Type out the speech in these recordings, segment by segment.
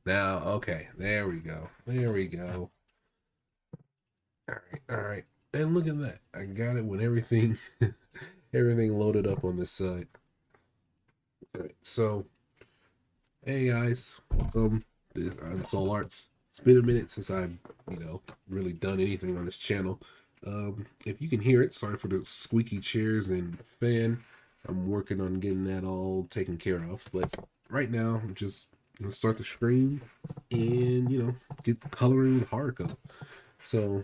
Now, okay, there we go. There we go. All right, all right. And look at that. I got it with everything everything loaded up on this side. All right. So, hey guys, welcome. I'm Soul Arts. It's been a minute since I've, really done anything on this channel. If you can hear it, sorry for the squeaky chairs and fan. I'm working on getting that all taken care of. But right now, I'm just gonna start the screen and get coloring with Haruko. So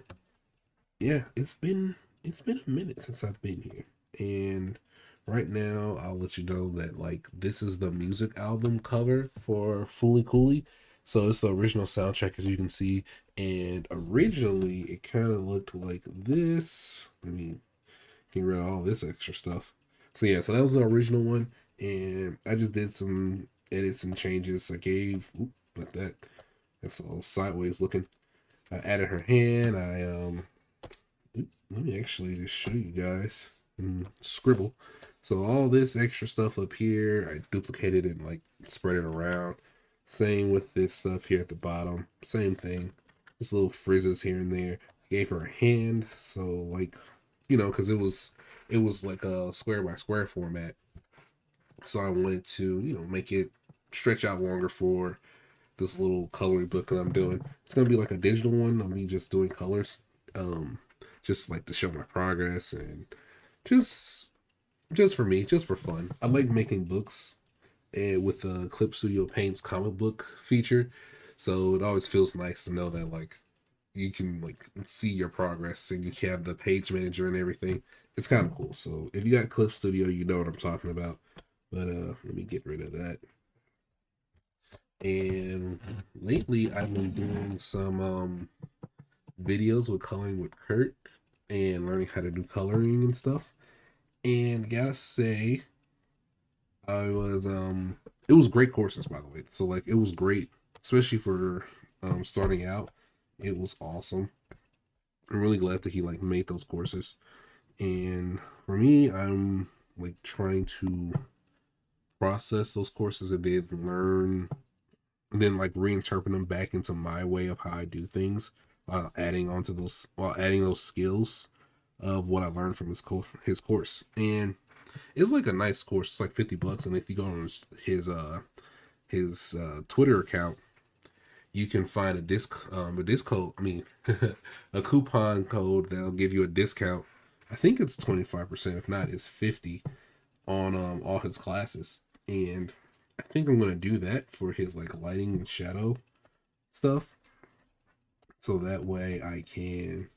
yeah, it's been a minute since I've been here, and right now I'll let you know that like this is the music album cover for Fooly Cooly. So it's the original soundtrack, as you can see, and originally it kind of looked like this. Let me get rid of all this extra stuff. So yeah, so that was the original one, and I just did some edits and changes. I gave, like that. That's all sideways looking. I added her hand. Let me actually just show you guys and scribble. So all this extra stuff up here, I duplicated it and like spread it around. Same with this stuff here at the bottom. Same thing. Just little frizzes here and there. I gave her a hand, so like, because it was like a square by square format. So I wanted to, make it stretch out longer for this little coloring book that I'm doing. It's gonna be like a digital one of me just doing colors. Um, just like to show my progress and just just for me, just for fun. I like making books and with the Clip Studio Paint's comic book feature. So it always feels nice to know that like you can like see your progress and you can have the page manager and everything. It's kind of cool. So if you got Clip Studio, you know what I'm talking about. But let me get rid of that. And lately I've been doing some videos with coloring with Kurt and learning how to do coloring and stuff. And gotta say, I was it was great courses, by the way. So like it was great, especially for starting out. It was awesome. I'm really glad that he like made those courses. And for me, I'm like trying to process those courses and then learn and then like reinterpret them back into my way of how I do things while adding those skills of what I learned from his course. And it's like a nice course. It's like $50, and if you go on his Twitter account, you can find a discount. I mean, a coupon code that'll give you a discount. I think it's 25%. If not, it's 50 on all his classes. And I think I'm gonna do that for his like lighting and shadow stuff, so that way I can.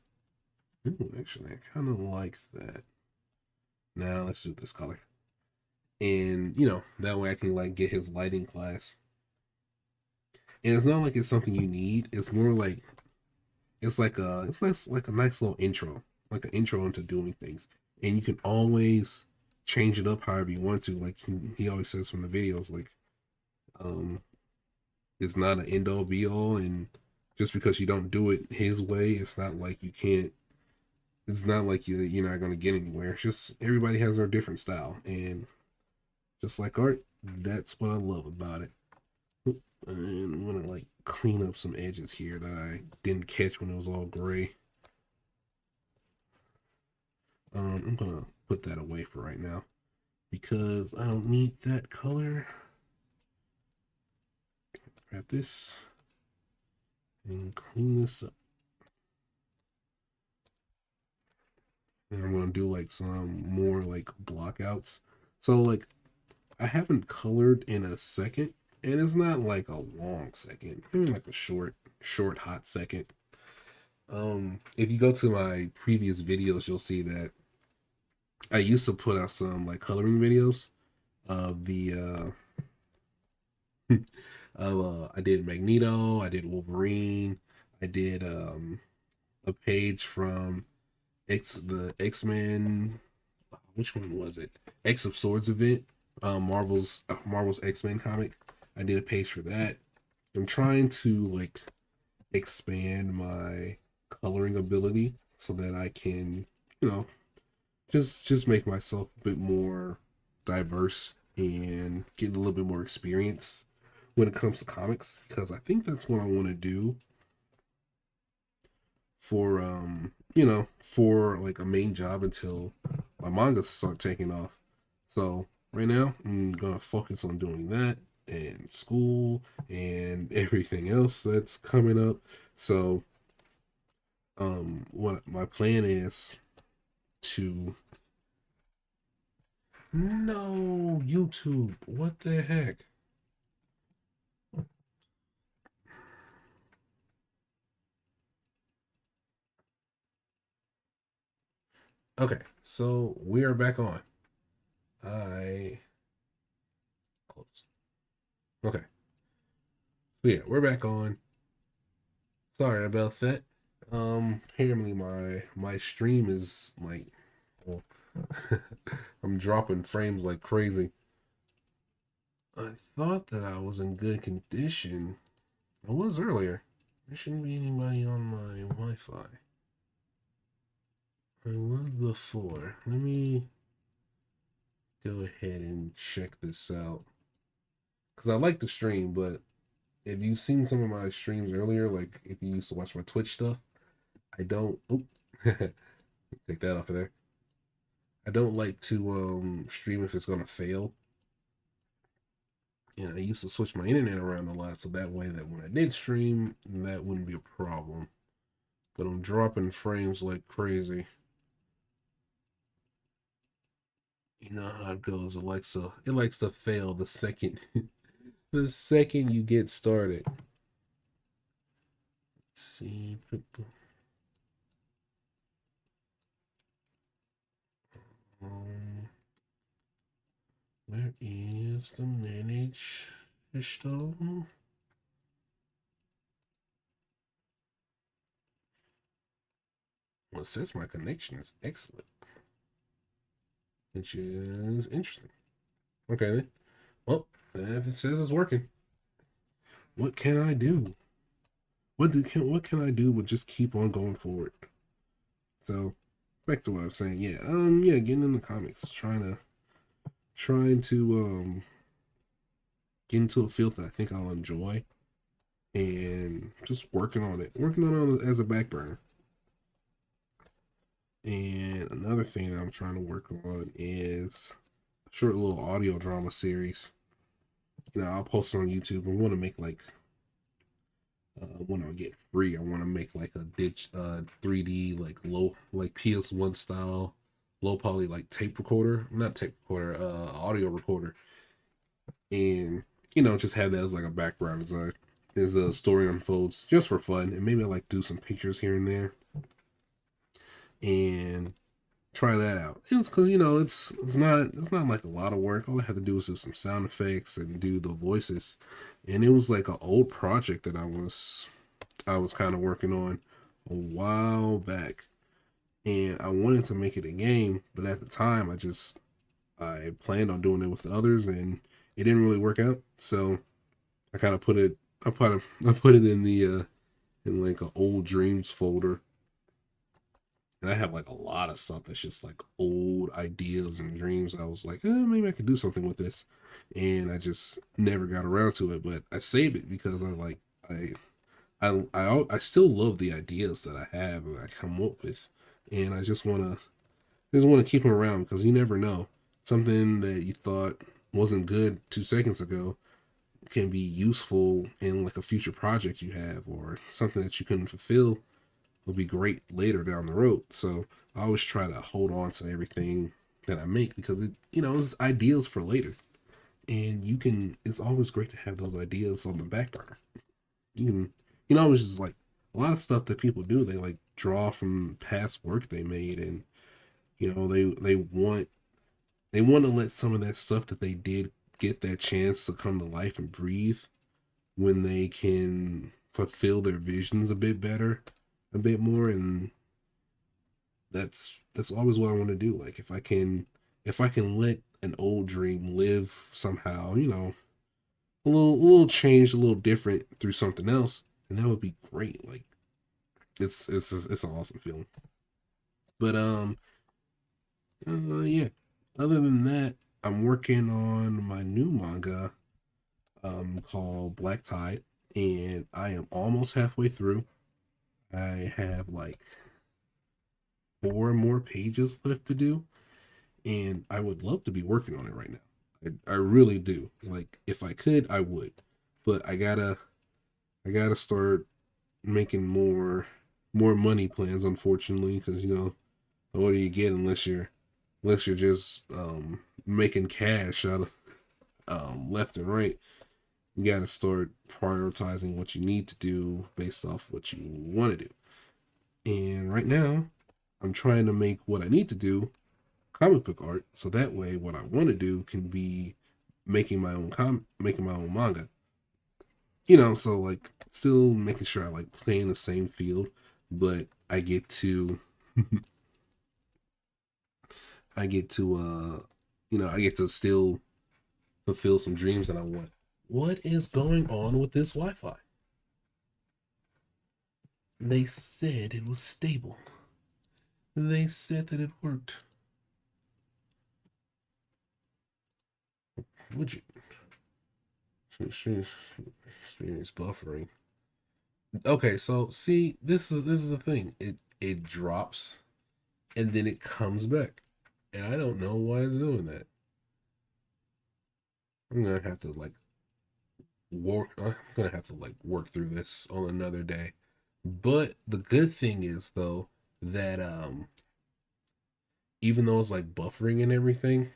Ooh, actually, I kind of like that. Now let's do this color. And that way I can like get his lighting class. And it's not like it's something you need. It's more like it's nice, like a nice little intro, like an intro into doing things. And you can always change it up however you want to. Like he always says from the videos, like um, it's not an end all be all, and just because you don't do it his way, it's not like you can't. It's not like you're not gonna get anywhere. It's just everybody has their different style, and just like art, that's what I love about it. And I'm gonna like clean up some edges here that I didn't catch when it was all gray. I'm gonna put that away for right now because I don't need that color. Grab this and clean this up. And I'm gonna do like some more like blockouts. So like I haven't colored in a second, and it's not like a long second. Maybe like a short, hot second. If you go to my previous videos, you'll see that I used to put out some like coloring videos of the I did Magneto, I did Wolverine, I did a page from the X-Men. Which one was it? X of Swords event, Marvel's X-Men comic. I did a page for that. I'm trying to like expand my coloring ability so that I can, you know, just make myself a bit more diverse and get a little bit more experience when it comes to comics, because I think that's what I want to do for for like a main job until my mangas start taking off. So right now I'm gonna focus on doing that and school and everything else that's coming up. So what my plan is to no YouTube. What the heck? Okay, so we are back on. I close. Okay. So yeah, we're back on. Sorry about that. Apparently my stream is like, well, I'm dropping frames like crazy. I thought that I was in good condition. I was earlier. There shouldn't be anybody on my Wi-Fi. I was before. Let me go ahead and check this out. Because I like the stream, but if you've seen some of my streams earlier, like if you used to watch my Twitch stuff, I don't. Oh, take that off of there. I don't like to stream if it's gonna fail. And I used to switch my internet around a lot, so that way that when I did stream, that wouldn't be a problem. But I'm dropping frames like crazy. You know how it goes. It likes to fail the second the second you get started. Let's see. Where is the manage system? Well, it says my connection is excellent, which is interesting. Okay, then. Well, if it says it's working, what can I do? What can I do but just keep on going forward? So, back to what I was saying. Yeah, getting in the comics, trying to get into a field that I think I'll enjoy, and just working on it as a back burner. And another thing that I'm trying to work on is a short little audio drama series. I'll post it on YouTube. I want to make like when I get free, I want to make like a 3D like low like PS1 style low poly like tape recorder, not tape recorder, audio recorder, and just have that as like a background as a story unfolds, just for fun, and maybe I like do some pictures here and there, and try that out. It's because it's not like a lot of work. All I had to do was do some sound effects and do the voices, and it was like an old project that I was kind of working on a while back, and I wanted to make it a game, but at the time I planned on doing it with others, and it didn't really work out. So I kind of put it in the in like an old dreams folder, and I have like a lot of stuff that's just like old ideas and dreams. I was like, maybe I could do something with this, and I just never got around to it. But I save it because I still love the ideas that I have and I come up with, and I just want to keep them around because you never know, something that you thought wasn't good 2 seconds ago can be useful in like a future project you have, or something that you couldn't fulfill will be great later down the road. So I always try to hold on to everything that I make because it's ideas for later, and it's always great to have those ideas on the back burner. It's just like a lot of stuff that people do. They like draw from past work they made, and they want to let some of that stuff that they did get that chance to come to life and breathe when they can fulfill their visions a bit better, a bit more, and that's always what I want to do. Like if I can let an old dream live somehow, a little changed, a little different through something else, and that would be great. Like it's an awesome feeling. But yeah. Other than that, I'm working on my new manga. called Black Tide, and I am almost halfway through. I have like 4 more pages left to do, and I would love to be working on it right now. I really do. Like, if I could, I would, but I gotta start making more money plans. Unfortunately, because what do you get unless you're just making cash out of left and right. You got to start prioritizing what you need to do based off what you want to do. And right now, I'm trying to make what I need to do comic book art, so that way, what I want to do can be making my own manga. So like still making sure I like play in the same field, but I get to still fulfill some dreams that I want. What is going on with this Wi-Fi? They said it was stable. They said that it worked. Would you? Experience buffering. Okay, so see, this is the thing. It drops and then it comes back, and I don't know why it's doing that. I'm gonna have to like work through this on another day. But the good thing is though that even though it's like buffering and everything,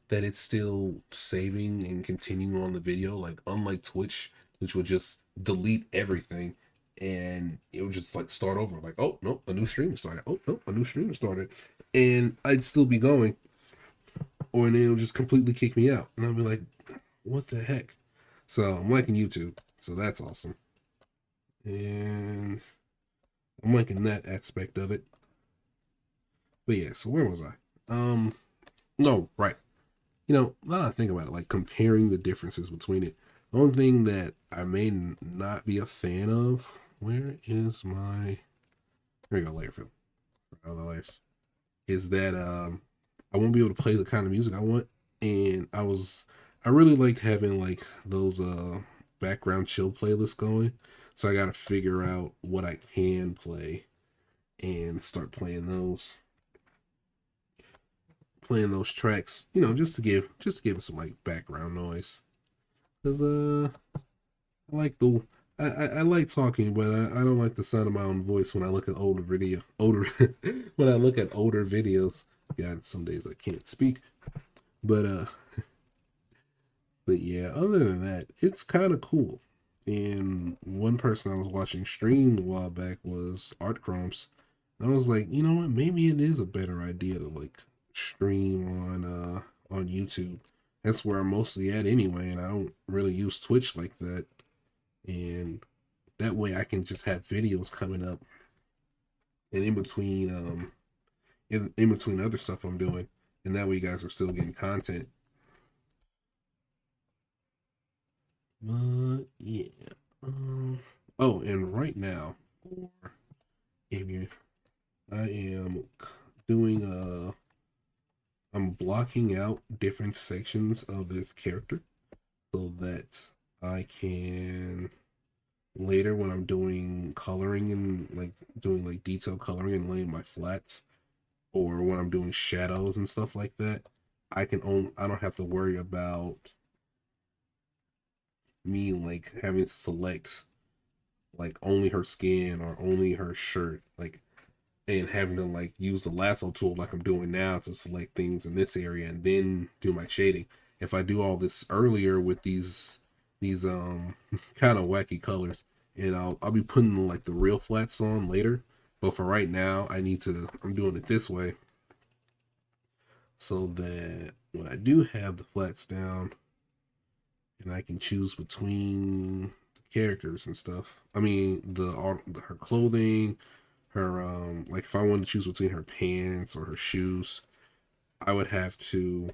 that it's still saving and continuing on the video. Like, unlike Twitch, which would just delete everything and it would just like start over. Like, oh no, a new stream started. Oh no, a new stream started, and I'd still be going, or then it'll just completely kick me out, and I'll be like, what the heck? So I'm liking YouTube, so that's awesome, and I'm liking that aspect of it. But yeah, so where was I? No, right. Now that I think about it, like comparing the differences between it, the only thing that I may not be a fan of, where is my, there we go, layer fill, is that I won't be able to play the kind of music I want, and I really like having like those background chill playlists going, so I got to figure out what I can play and start playing those tracks, just to give it some like background noise. Cause I like the I like talking, but I don't like the sound of my own voice when I look at older when I look at older videos. Yeah, some days I can't speak, but yeah. Other than that, it's kind of cool. And one person I was watching stream a while back was Art Crumbs. I was like, you know what? Maybe it is a better idea to like stream on YouTube. That's where I'm mostly at anyway, and I don't really use Twitch like that. And that way I can just have videos coming up and in between other stuff I'm doing, and that way you guys are still getting content. But yeah. Oh, and right now, for if you, I am doing I'm blocking out different sections of this character so that I can later, when I'm doing coloring and like doing like detail coloring and laying my flats, or when I'm doing shadows and stuff like that, I don't have to worry about me like having to select like only her skin or only her shirt, like, and having to like use the lasso tool like I'm doing now to select things in this area and then do my shading. If I do all this earlier with these kind of wacky colors, and I'll be putting like the real flats on later. But for right now, I'm doing it this way so that when I do have the flats down and I can choose between the characters and stuff. I mean, her clothing, her like if I wanted to choose between her pants or her shoes, I would have to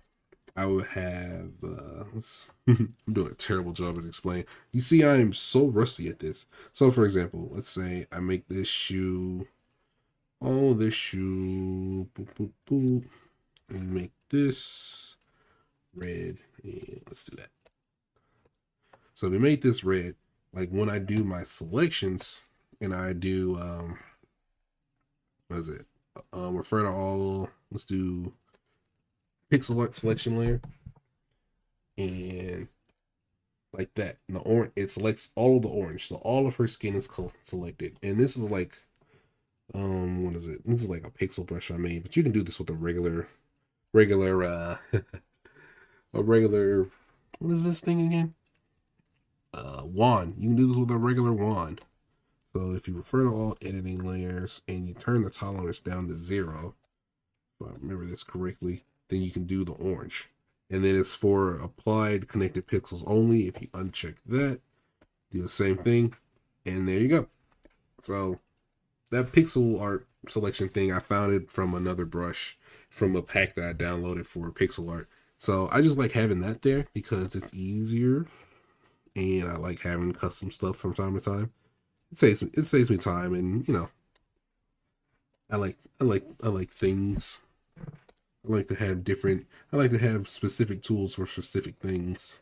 I would have I'm doing a terrible job at explaining. You see, I am so rusty at this. So for example, let's say I make this shoe, boop, boop, boop, and make this red, and let's do that. So we made this red. Like when I do my selections and I do what is it? Refer to all. Let's do pixel art selection layer and like that. And the orange, it selects all of the orange, so all of her skin is selected. And this is like, what is it? This is like a pixel brush I made, but you can do this with a regular, a regular. What is this thing again? Wand. You can do this with a regular wand. So if you refer to all editing layers and you turn the tolerance down to 0, if I remember this correctly, then you can do the orange. And then it's for applied connected pixels only. If you uncheck that, do the same thing, and there you go. So that pixel art selection thing, I found it from another brush from a pack that I downloaded for pixel art. So I just like having that there because it's easier, and I like having custom stuff from time to time. It saves me time, and you know, I like things. I like to have different. I like to have specific tools for specific things.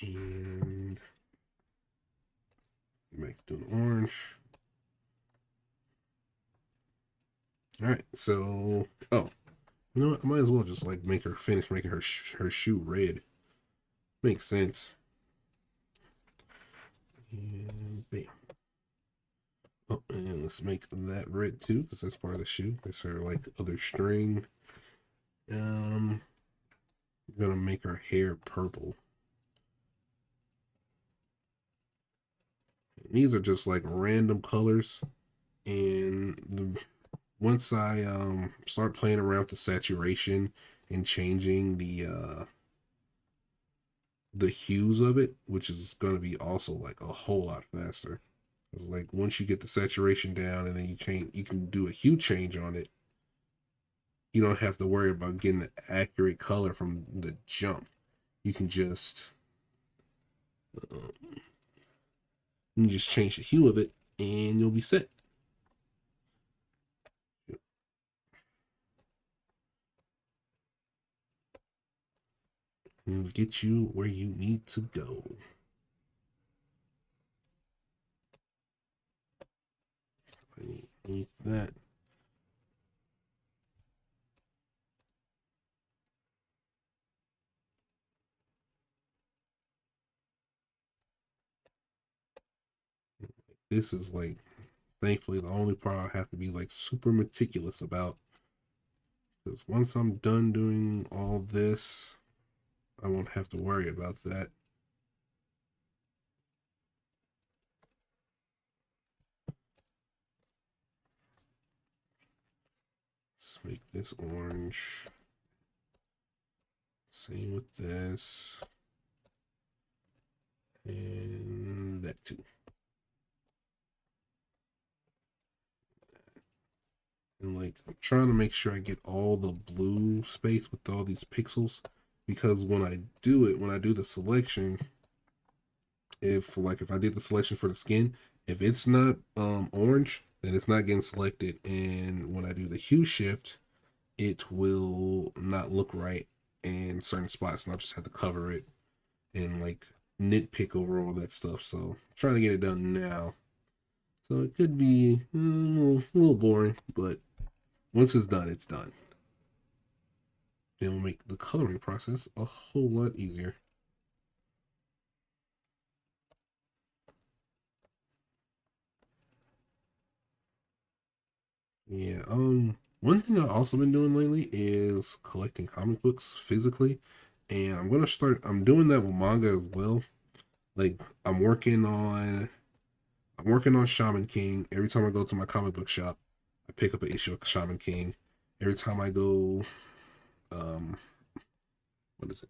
And do an orange. All right, so you know what? I might as well just like make her finish making her shoe red. Makes sense. And bam. Oh, and let's make that red too, because that's part of the shoe. That's her like other string. I'm gonna make her hair purple. And these are just like random colors, and once I start playing around with the saturation and changing the hues of it, which is gonna be also like a whole lot faster. It's like once you get the saturation down and then you can do a hue change on it. You don't have to worry about getting the accurate color from the jump. You can just change the hue of it and you'll be set. And get you where you need to go. I need that. This is like, thankfully, the only part I have to be like super meticulous about. Because once I'm done doing all this, I won't have to worry about that. Let's make this orange. Same with this. And that too. And like, I'm trying to make sure I get all the blue space with all these pixels. Because when I do the selection, if I did the selection for the skin, if it's not orange, then it's not getting selected. And when I do the hue shift, it will not look right in certain spots, and I'll just have to cover it and like nitpick over all that stuff. So I'm trying to get it done now. So it could be a little boring, but once it's done, it's done. It'll make the coloring process a whole lot easier. Yeah, one thing I've also been doing lately is collecting comic books physically, and I'm doing that with manga as well. Like I'm working on Shaman King. Every time I go to my comic book shop, I pick up an issue of Shaman King. Every time I go um what is it?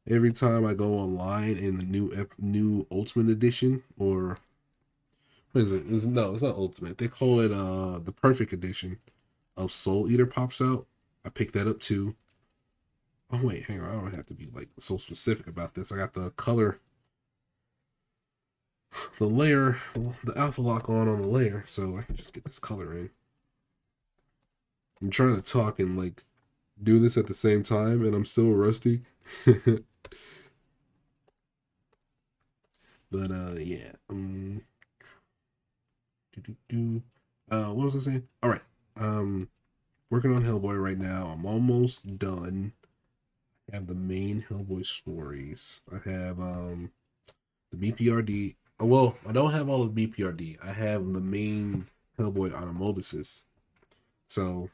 Every time I go online in the new Ultimate Edition, or what is it? No, it's not Ultimate. They call it the Perfect Edition of Soul Eater pops out. I picked that up too. Oh wait, hang on. I don't have to be like so specific about this. I got the color, the layer, the alpha lock on the layer, so I can just get this color in. I'm trying to talk in like do this at the same time, and I'm still rusty. But yeah. What was I saying? All right. Um, working on Hellboy right now. I'm almost done. I have the main Hellboy stories. I have the BPRD. Oh, well, I don't have all of the BPRD. I have the main Hellboy Automobices. So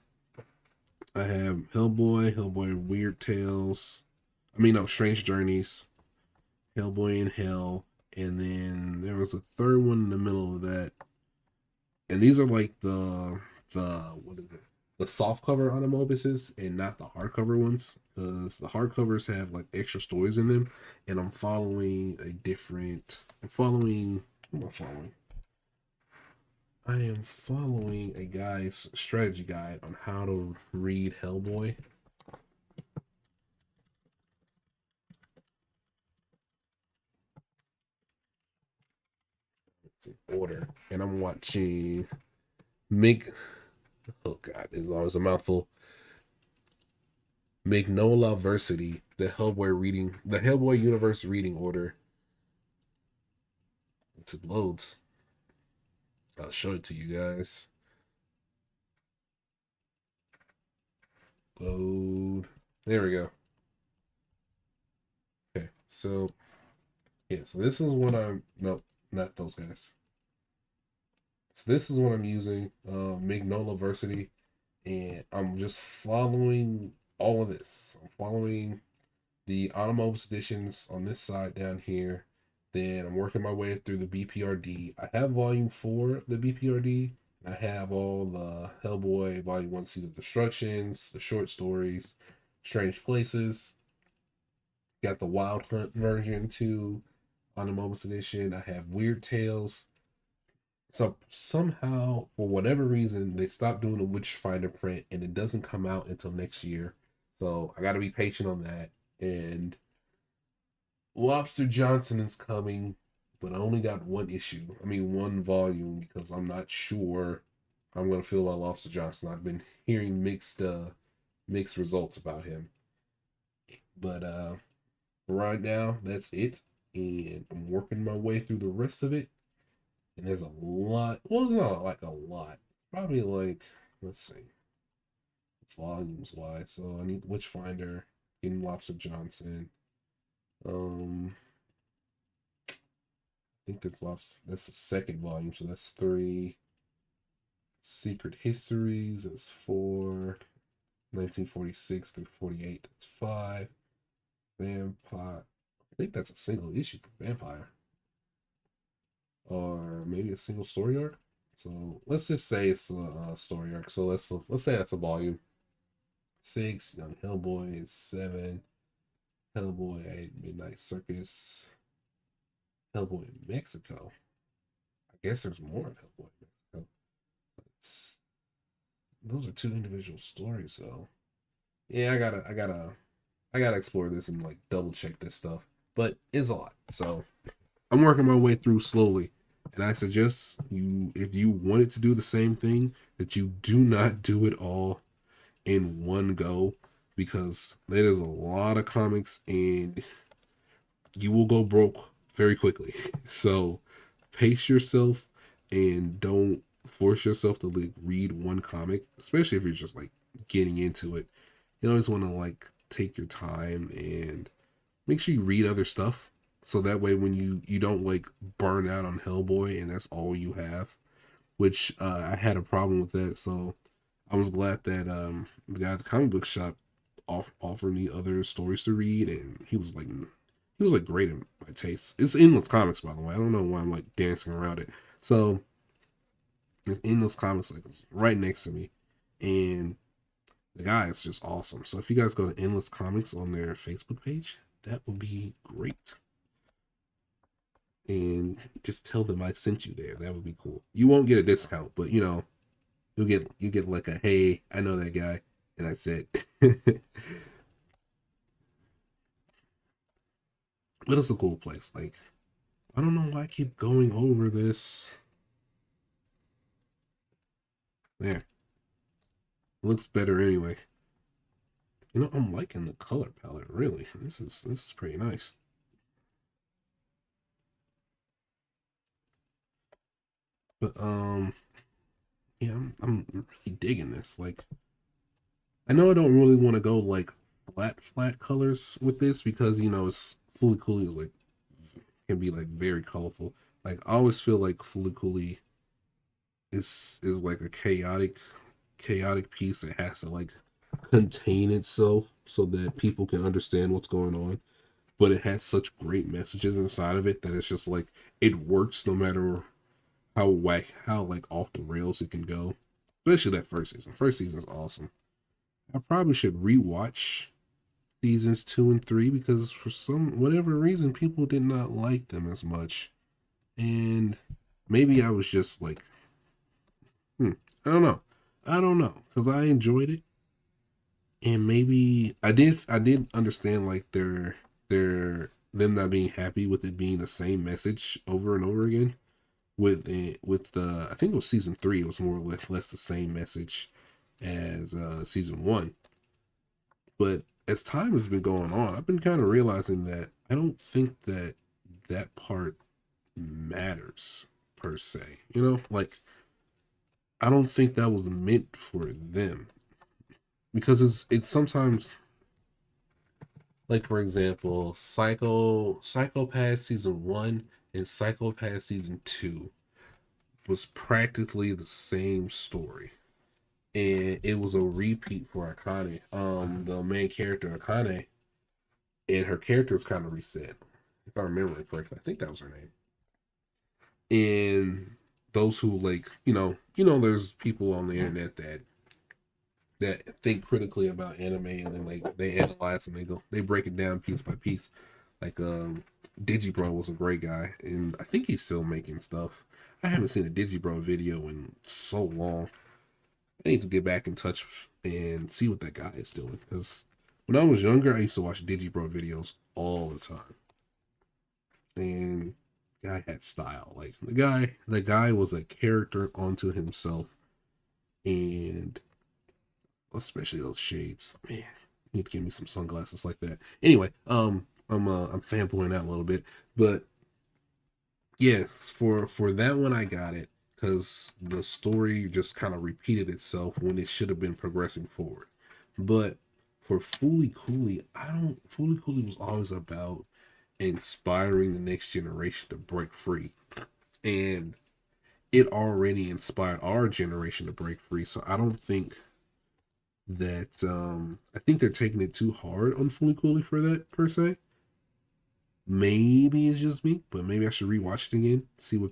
I have Hellboy, Hellboy Weird Tales. I mean, no, Strange Journeys, Hellboy in Hell, and then there was a third one in the middle of that. And these are like the what is it? The soft cover Automobices and not the hardcover ones, because the hardcovers have like extra stories in them, and I'm following a different. I'm following. Who am I following? I am following a guy's strategy guide on how to read Hellboy. It's in order, and I'm watching Make. Oh God, it's always a mouthful. Make no Versity, the Hellboy universe reading order. It loads. I'll show it to you guys. Load. There we go. Okay, so yeah, so this is what I'm. Nope, not those guys. So this is what I'm using. Magnolia Versity, and I'm just following all of this. I'm following the Automobiles editions on this side down here. Then I'm working my way through the BPRD. I have volume 4 of the BPRD. I have all the Hellboy volume 1 Seed of Destructions, the short stories, Strange Places. Got the Wild Hunt version too on the Mobius edition. I have Weird Tales. So somehow, for whatever reason, they stopped doing the Witchfinder print and it doesn't come out until next year. So I got to be patient on that. And Lobster Johnson is coming, but I only got one issue. I mean, one volume because I'm not sure I'm gonna feel about Lobster Johnson. I've been hearing mixed results about him, but right now that's it, and I'm working my way through the rest of it. And there's a lot. Well, not like a lot. Probably like, let's see, volumes wise. So I need Witchfinder, getting Lobster Johnson. I think that's the second volume, so that's 3. Secret Histories, that's 4. 1946 through 48, that's 5. Vampire, I think that's a single issue for Vampire. Or maybe a single story arc. So let's just say it's a story arc. So let's say that's a volume. 6, Young Hellboy is 7. Hellboy Midnight Circus. Hellboy in Mexico. I guess there's more of Hellboy in Mexico. Those are 2 individual stories, though. Yeah, I gotta explore this and like double check this stuff. But it's a lot, so I'm working my way through slowly. And I suggest you, if you wanted to do the same thing, that you do not do it all in one go, because there is a lot of comics and you will go broke very quickly. So pace yourself and don't force yourself to like read one comic, especially if you're just like getting into it. You always want to like take your time and make sure you read other stuff, so that way when you don't like burn out on Hellboy and that's all you have, which I had a problem with that. So I was glad that the guy at the comic book shop offered me other stories to read, and he was like great in my taste. It's Endless Comics, by the way. I don't know why I'm like dancing around it. So it's Endless Comics, like it's right next to me, and the guy is just awesome. So if you guys go to Endless Comics on their Facebook page, that would be great. And just tell them I sent you there. That would be cool. You won't get a discount, but you get like a hey, I know that guy, and that's it. But it's a cool place. Like, I don't know why I keep going over this. There. Looks better anyway. I'm liking the color palette. Really, this is pretty nice. But yeah, I'm really digging this. Like, I know I don't really want to go like flat colors with this because it's Fooly Cooly like can be like very colorful. Like I always feel like Fooly Cooly is like a chaotic piece that has to like contain itself so that people can understand what's going on. But it has such great messages inside of it that it's just like it works no matter how like off the rails it can go. Especially that first season. First season is awesome. I probably should rewatch seasons 2 and 3 because for some whatever reason people did not like them as much. And maybe I was just like, hmm, I don't know. I don't know. Because I enjoyed it. And maybe I did understand like their them not being happy with it being the same message over and over again. With the I think it was season 3, it was more or less the same message as season 1. But as time has been going on, I've been kind of realizing that I don't think that that part matters per se. Like I don't think that was meant for them because it's sometimes like for example, Psychopath season 1 and Psychopath season 2 was practically the same story. And it was a repeat for Akane. The main character Akane, and her character was kind of reset, if I remember it correctly. I think that was her name. And those who like, there's people on the internet that think critically about anime and then like they analyze and they break it down piece by piece. Like Digibro was a great guy, and I think he's still making stuff. I haven't seen a Digibro video in so long. I need to get back in touch and see what that guy is doing. Because when I was younger, I used to watch Digibro videos all the time, and the guy had style. Like the guy was a character unto himself, and especially those shades. Man, you need to give me some sunglasses like that. Anyway, I'm fanboying out a little bit, but yes, for that one I got it because the story just kind of repeated itself when it should have been progressing forward. But for Fooly Cooly, I don't. Fooly Cooly was always about inspiring the next generation to break free, and it already inspired our generation to break free. So I don't think that I think they're taking it too hard on Fooly Cooly for that per se. Maybe it's just me, but maybe I should rewatch it again, see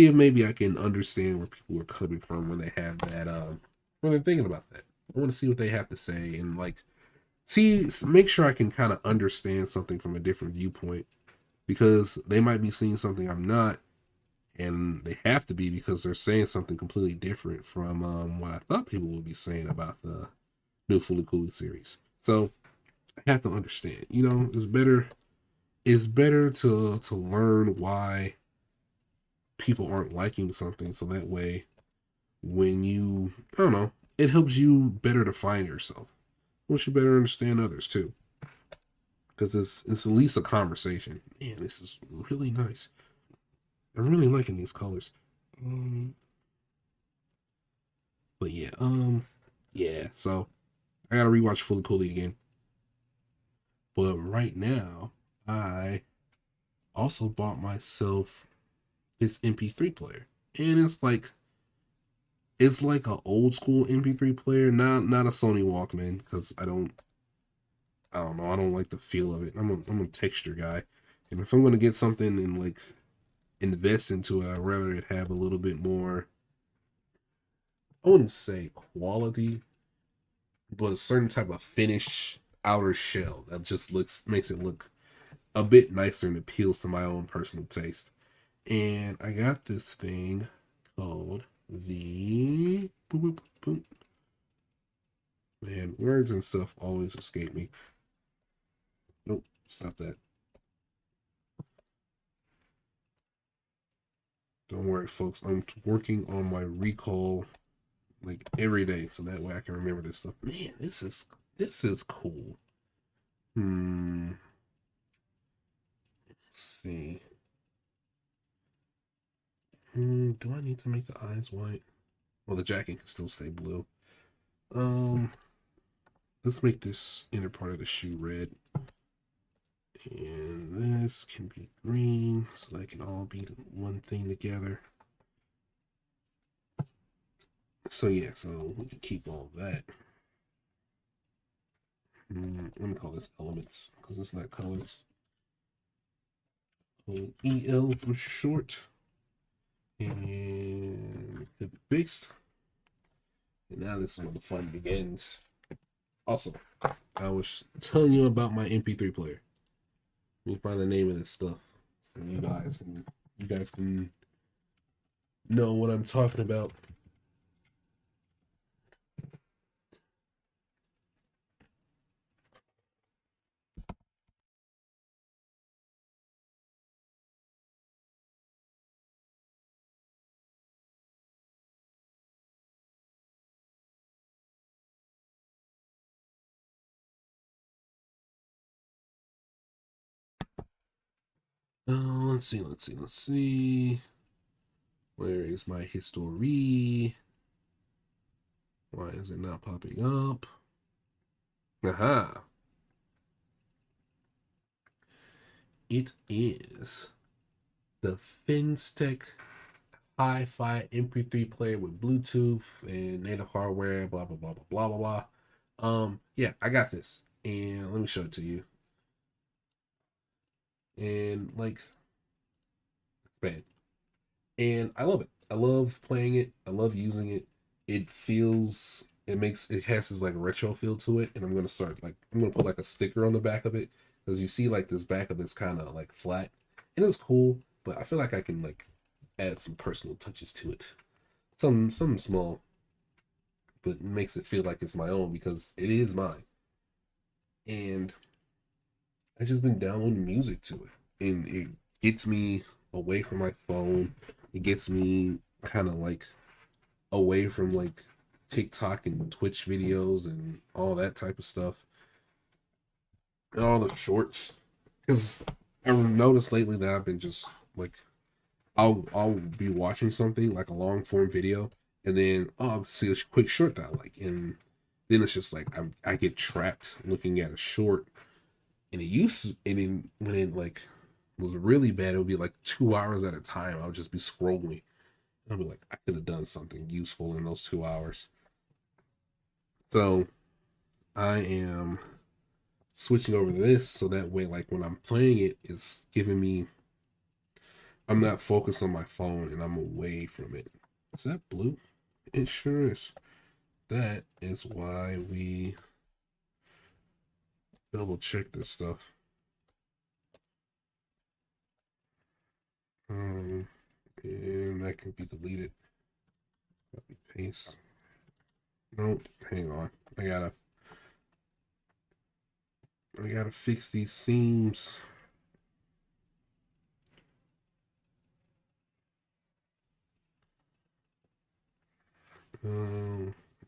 if maybe I can understand where people are coming from when they have that, when they're thinking about that. I want to see what they have to say and like make sure I can kind of understand something from a different viewpoint because they might be seeing something I'm not, and they have to be because they're saying something completely different from what I thought people would be saying about the new Fully Cooley series. So I have to understand. It's better to learn why people aren't liking something so that way when you I don't know, it helps you better define yourself. It helps you better understand others too. Because it's at least a conversation. Man, this is really nice. I'm really liking these colors. Um but yeah, so I gotta rewatch Fully Cooley again. But right now, I also bought myself this MP3 player. And it's like an old school MP3 player, not a Sony Walkman, because I don't know, I don't like the feel of it. I'm a texture guy, and if I'm gonna get something and like invest into it, I'd rather it have a little bit more. I wouldn't say quality, but a certain type of finish outer shell that just makes it look a bit nicer and appeals to my own personal taste. And I got this thing called the boop, boop, boop, boop. Man, words and stuff always escape me. Nope, stop that. Don't worry, folks. I'm working on my recall like every day, so that way I can remember this stuff. Man, this is cool. Let's see. Do I need to make the eyes white? Well, the jacket can still stay blue. Let's make this inner part of the shoe red. And this can be green, so they can all be one thing together. So yeah, so we can keep all that. Let me call this elements, because it's not colors. EL for short. And the fixed. And now this is where the fun begins. Also, I was telling you about my MP3 player. Let me find the name of this stuff so you guys can know what I'm talking about. Let's see. Where is my history? Why is it not popping up? Aha. It is the Finstech Hi-Fi MP3 player with Bluetooth and native hardware, blah, blah, blah, blah, blah, blah, blah. Yeah, I got this. And let me show it to you. And like, man. And I love it. I love playing it. I love using it. It has this like retro feel to it. And I'm gonna put like a sticker on the back of it, because you see like this back of it's kind of like flat, and it's cool. But I feel like I can like add some personal touches to it, some small, but makes it feel like it's my own because it is mine. And I just been downloading music to it, and it gets me away from my phone. It gets me kind of like away from like TikTok and Twitch videos and all that type of stuff, and all the shorts. Because I've noticed lately that I've been just like, I'll be watching something like a long form video, and then I'll see a quick short that I like, and then it's just like I get trapped looking at a short. And when it like was really bad, it would be like 2 hours at a time. I would just be scrolling. I'd be like, I could have done something useful in those 2 hours. So I am switching over to this, so that way, like when I'm playing it, it's giving me, I'm not focused on my phone and I'm away from it. Is that blue? It sure is. That is why we double check this stuff. And that can be deleted. Copy paste. Nope. Hang on. I gotta fix these seams.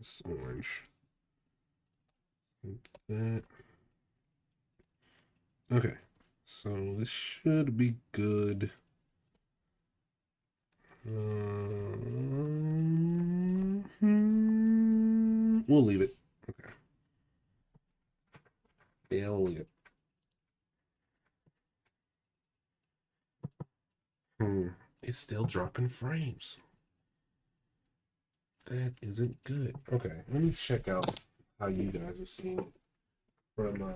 It's orange. Like that. Okay. So this should be good. We'll leave it. Okay. Yeah, we'll leave it. It's still dropping frames. That isn't good. Okay, let me check out how you guys are seeing it from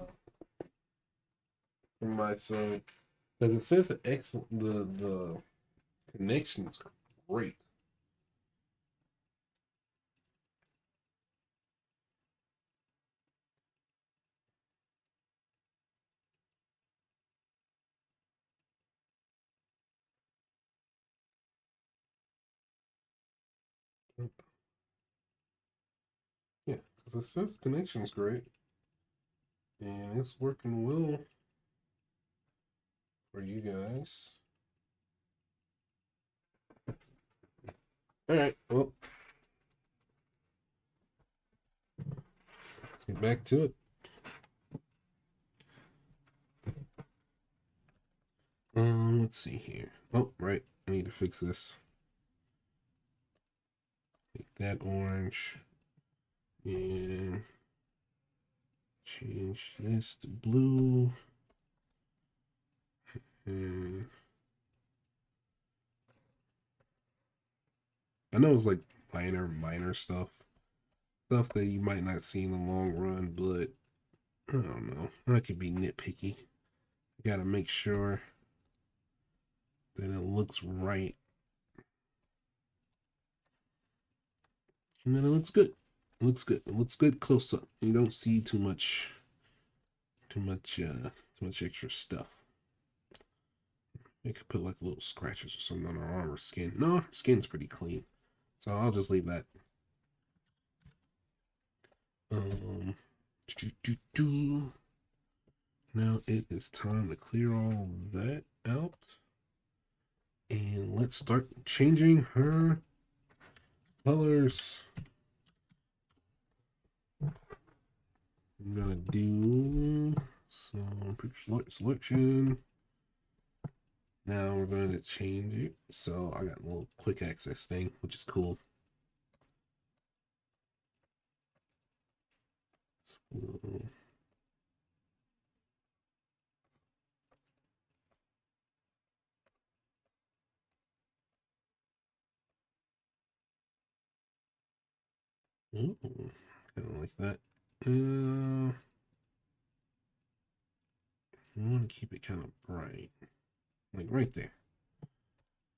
my side. Because it says that the connection is great. Yeah, because it says the connection is great. And it's working well for you guys. Alright, well, let's get back to it. Let's see here. Oh, right. I need to fix this. Make that orange. And change this to blue. And I know it's like minor stuff. Stuff that you might not see in the long run, but I don't know. I could be nitpicky. You gotta make sure that it looks right. And then it looks good. It looks good. It looks good close up. You don't see too much extra stuff. You could put like little scratches or something on her arm or skin. No, skin's pretty clean. So I'll just leave that. Um, Now it is time to clear all that out. And let's start changing her colors. I'm gonna do some picture selection. Now we're going to change it. So I got a little quick access thing, which is cool. So, kind of like that. I want to keep it kind of bright, like right there.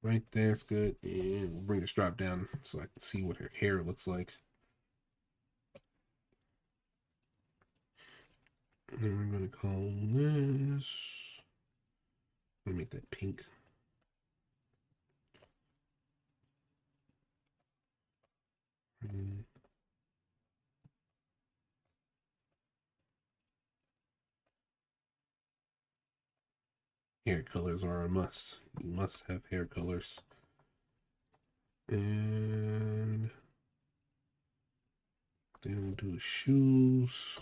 Right there is good, and we'll bring the strap down so I can see what her hair looks like. And then we're going to call this. I'm going to make that pink. Hair colors are a must. You must have hair colors. And then we'll do the shoes.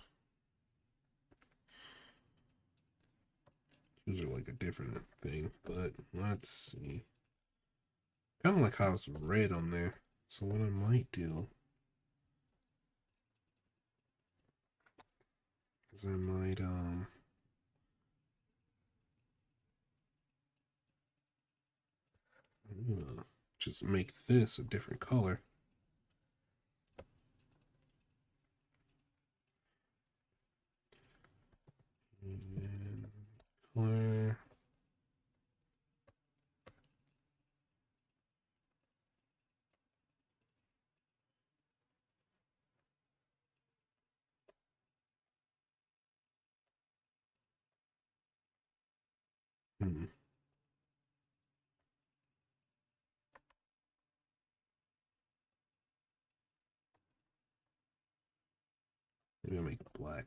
Shoes are like a different thing, but let's see. Kind of like how it's red on there. So what I might do is I might I'm gonna just make this a different color. And color. Hmm. Maybe I'll make it black.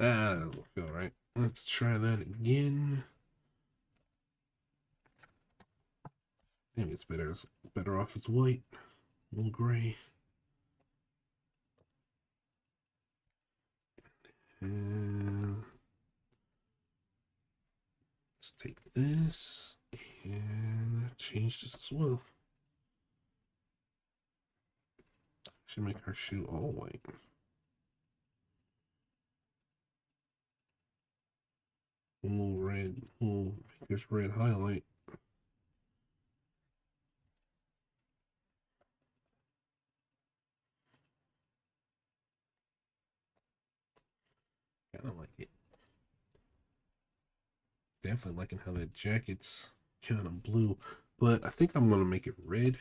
Ah, that doesn't feel right. Let's try that again. Maybe it's better off as white. A little gray. And let's take this and change this as well. Should make our shoe all white. A little red, little this red highlight. Kind of like it. Definitely liking how that jacket's kind of blue, but I think I'm gonna make it red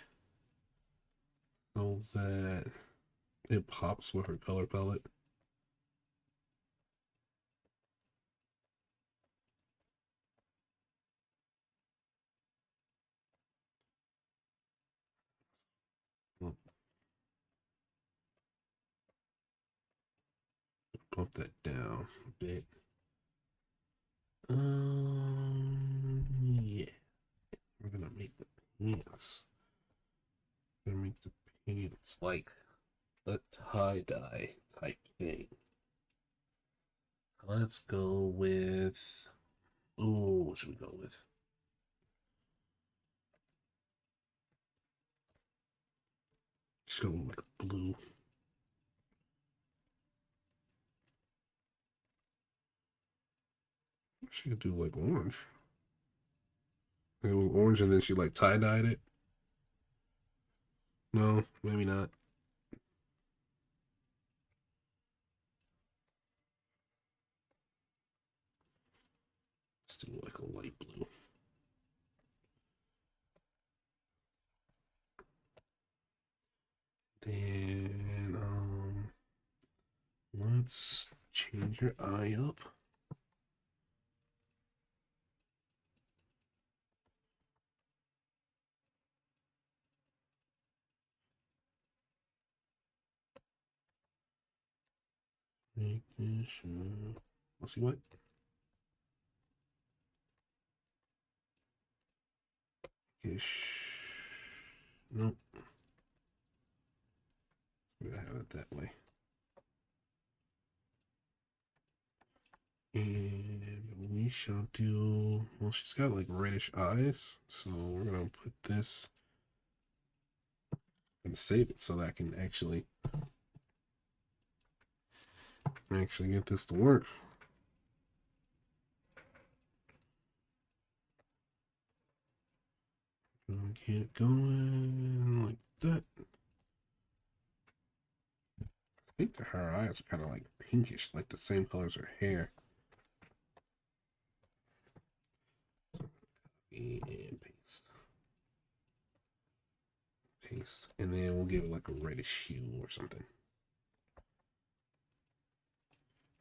so that it pops with her color palette. Bump that down a bit. Yeah. We're gonna make the pants. We're gonna make the pants like a tie-dye type thing. Let's go with. Oh, what should we go with? Just go with like a blue. She could do like orange. It was orange and then she like tie-dyed it. No, maybe not. Let's do like a light blue. Then let's change your eye up. Making sure. Let's see what? Ish. Nope. We're gonna have it that way. And we shall do. Well, she's got like reddish eyes, so we're gonna put this and save it so that I can actually get this to work. Gonna get it going like that. I think her eyes are kind of like pinkish, like the same color as her hair. And paste. Paste. And then we'll give it like a reddish hue or something.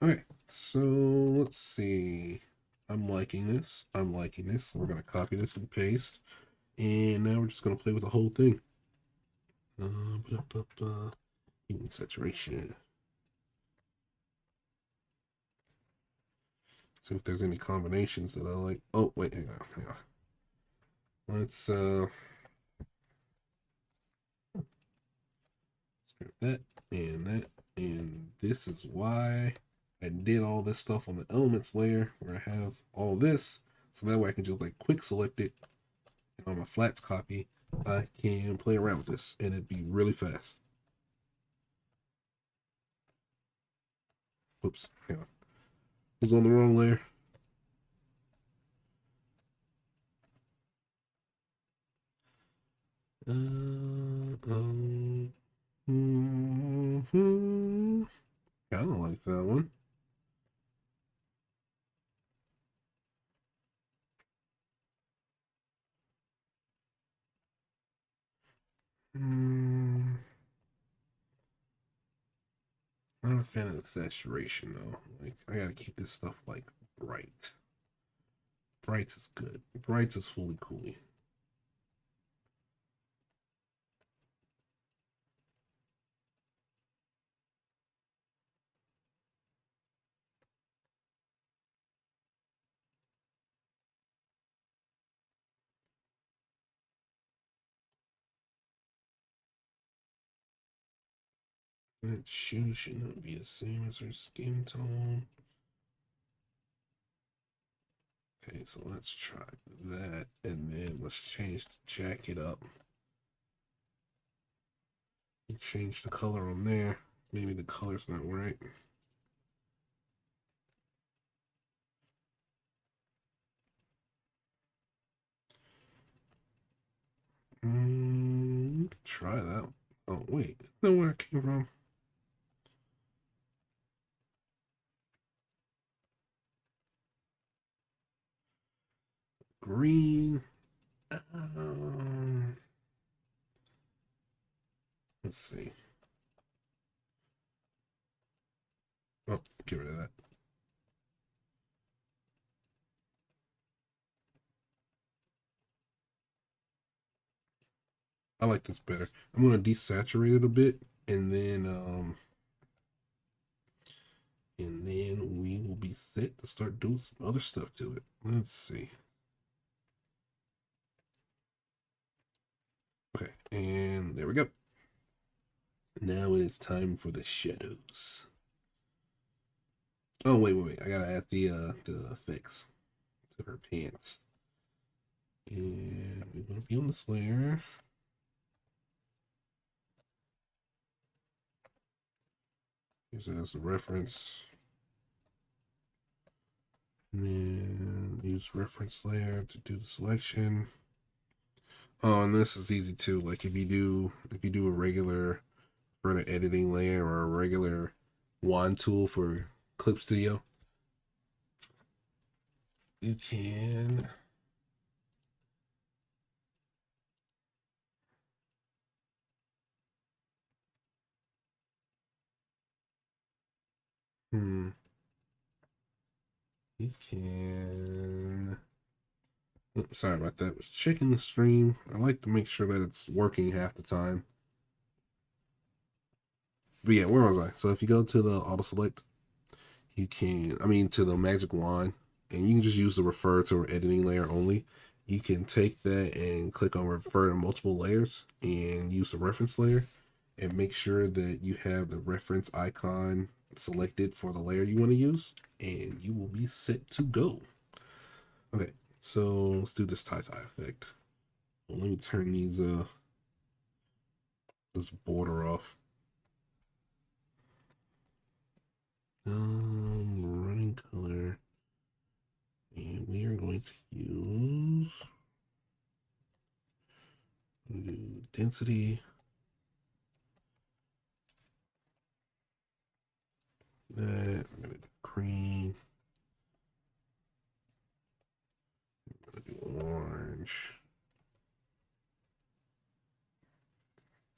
Okay, so let's see. I'm liking this. I'm liking this. We're going to copy this and paste. And now we're just going to play with the whole thing. Even saturation. See if there's any combinations that I like. Oh, wait, hang on. Let's that and that, and this is why I did all this stuff on the elements layer where I have all this, so that way I can just like quick select it, and on my flats copy I can play around with this and it'd be really fast. Oops, hang on, was on the wrong layer. I don't like that one. Not a fan of the saturation though. Like I gotta keep this stuff like bright. Bright is good. Bright is Fooly Cooly. That shoe should not be the same as her skin tone. Okay, so let's try that, and then let's change the jacket up. Change the color on there. Maybe the color's not right. Try that. Oh wait, know where it came from. Green. Let's see. Oh, get rid of that. I like this better. I'm gonna desaturate it a bit, and then And then we will be set to start doing some other stuff to it. Let's see. Okay, and there we go. Now it is time for the shadows. Oh wait. I gotta add the effects to her pants. And we're gonna be on this layer. Use it as a reference. And then use reference layer to do the selection. Oh, and this is easy too. Like if you do a regular for the editing layer or a regular wand tool for Clip Studio, you can you can oops, sorry about that. I was checking the stream. I like to make sure that it's working half the time. But yeah, where was I? So if you go to the auto select, you can, I mean, to the magic wand, and you can just use the refer to editing layer only. You can take that and click on refer to multiple layers and use the reference layer and make sure that you have the reference icon selected for the layer you want to use, and you will be set to go. Okay, so let's do this tie effect. Well, let me turn these this border off. Running color, and we are going to use density. That I'm gonna do cream. I'm gonna do orange.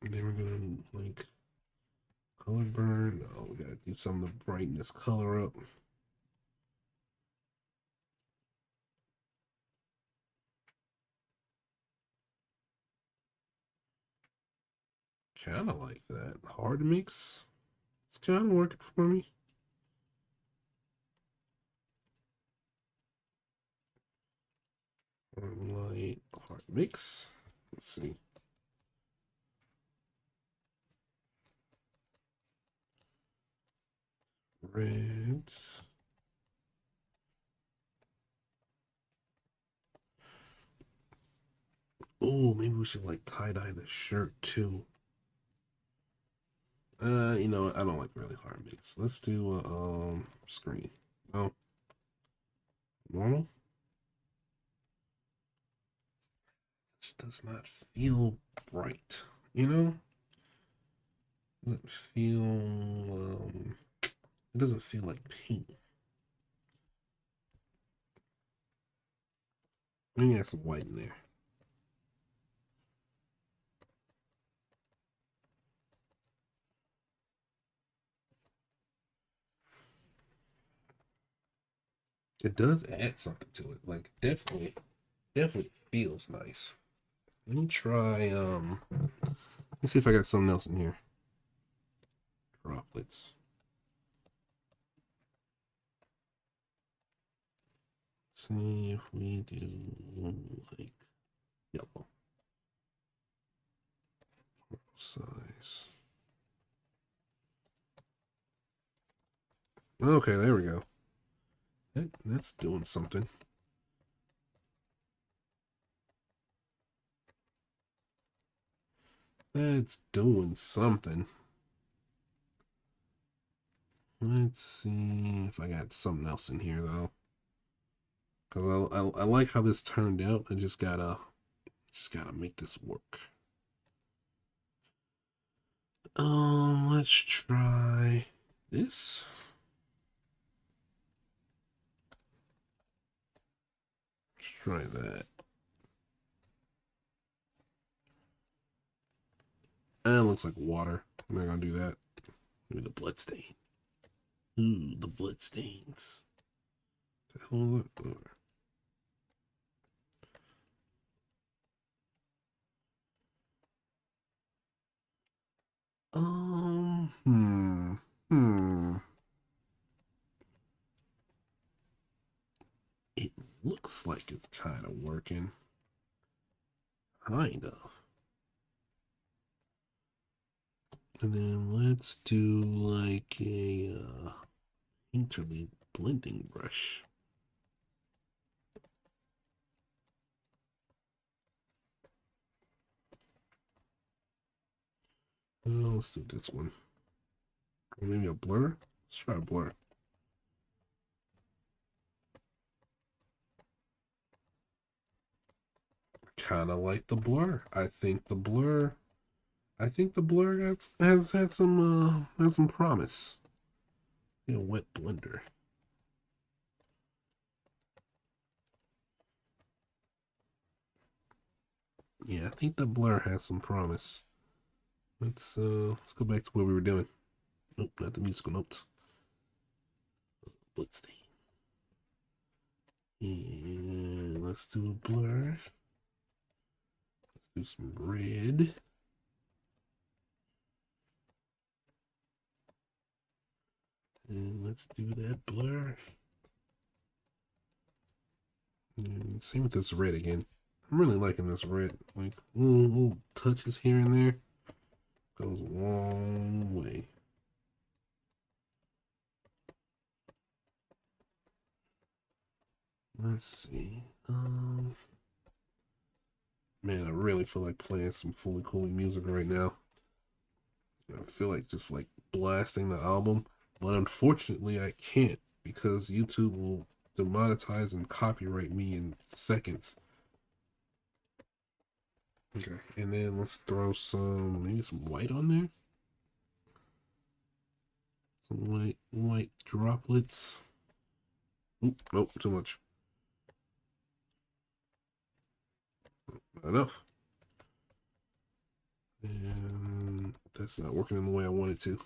And then we're gonna like color burn. Oh, we gotta do some of the brightness color up. Kind of like that. Hard mix. It's kind of working for me. Light hard mix. Let's see. Reds. Oh, maybe we should like tie dye the shirt too. You know what? I don't like really hard mix. Let's do a screen. Oh, normal. This does not feel bright. You know, it doesn't feel it doesn't feel like pink. Let me add some white in there. It does add something to it. Like definitely feels nice. Let me try let's see if I got something else in here. Droplets. See if we do like yellow size. Okay, there we go. That's doing something. That's doing something. Let's see if I got something else in here though, because I like how this turned out. I just gotta make this work. Let's try this. Let's try that. It looks like water. I'm not gonna do that. Maybe the blood stain. Ooh, the blood stains. The hell um, hmm, hmm. like it's kind of working. Kind of. And then let's do like a interleave blending brush. Let's do this one. Or maybe a blur. Let's try a blur. Kind of like the blur. I think the blur has had some promise. A wet blender. Yeah, I think the blur has some promise. Let's go back to what we were doing. Nope, not the musical notes. Bloodstain. And let's do a blur. Let's do some red. And let's do that blur. And same with this red again. I'm really liking this red. Like little touches here and there. Goes a long way. Let's see. Man, I really feel like playing some Fooly Cooly music right now. I feel like just like blasting the album, but unfortunately I can't because YouTube will demonetize and copyright me in seconds. Okay, and then let's throw maybe some white on there. Some white droplets. Oop, nope, too much. Not enough. And that's not working in the way I want it to.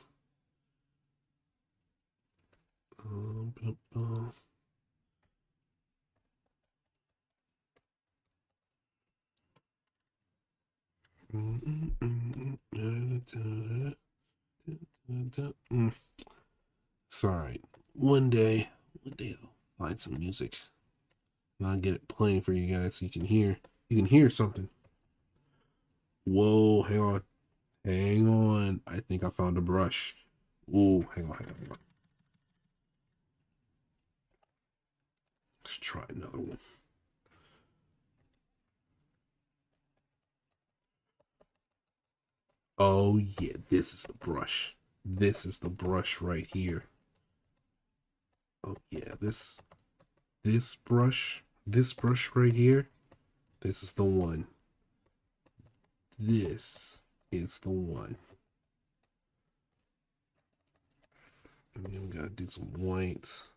It's alright. One day I'll find some music. And I'll get it playing for you guys so you can hear something. Whoa, hang on. Hang on. I think I found a brush. Ooh, hang on. Let's try another one. Oh yeah, this is the brush. This is the brush right here. Oh yeah, this brush right here, this is the one. This is the one. And then we gotta do some whites.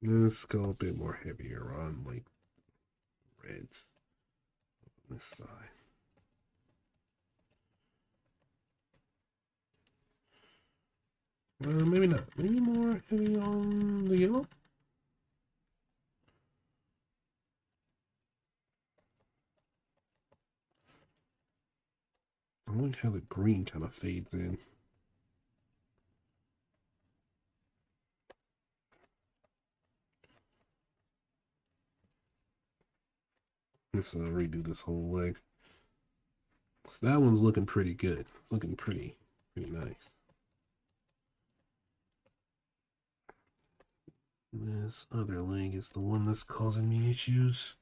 Let's go a bit more heavier on like reds on this side. Maybe not. Maybe more heavy on the yellow. I like how the green kind of fades in. Let's redo this whole leg. So that one's looking pretty good. It's looking pretty nice. This other leg is the one that's causing me issues.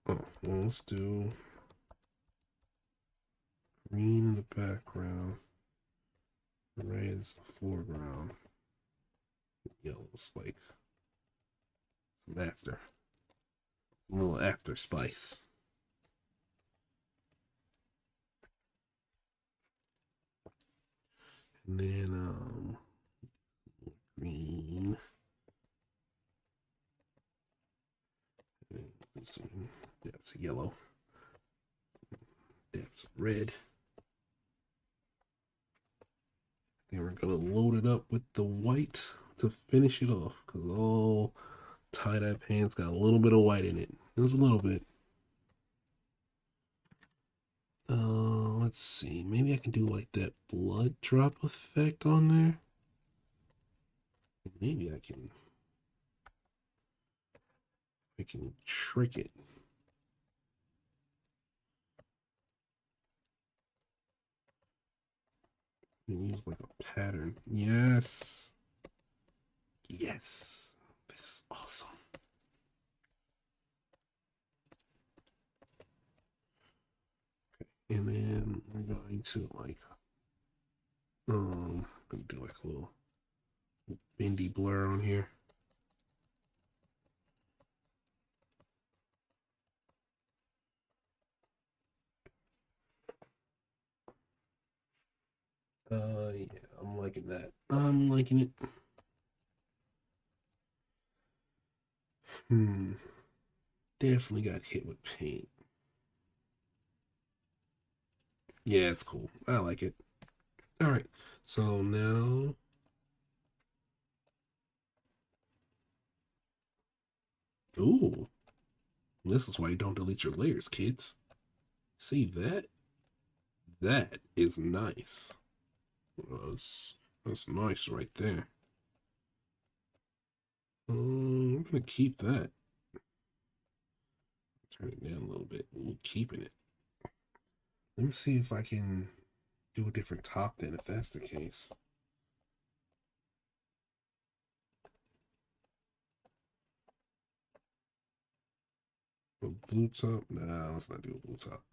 Oh, well, let's do green in the background, red is the foreground, yellow's like some after, a little after spice. And then green. Yeah, it's a yellow. Yeah, it's red. Then we're gonna load it up with the white to finish it off because all tie-dye pants got a little bit of white in it. Just a little bit. Let's see. Maybe I can do like that blood drop effect on there. Maybe I can trick it. And use like a pattern. Yes. Yes. This is awesome. And then we're going to like gonna do like a little bendy blur on here. Yeah, I'm liking that. I'm liking it. Definitely got hit with paint. Yeah, it's cool. I like it. All right. So now ooh, this is why you don't delete your layers, kids. See that? That is nice. That's nice right there. I'm gonna keep that. Turn it down a little bit. Ooh, keeping it. Let me see if I can do a different top then, if that's the case. A blue top? Nah, let's not do a blue top.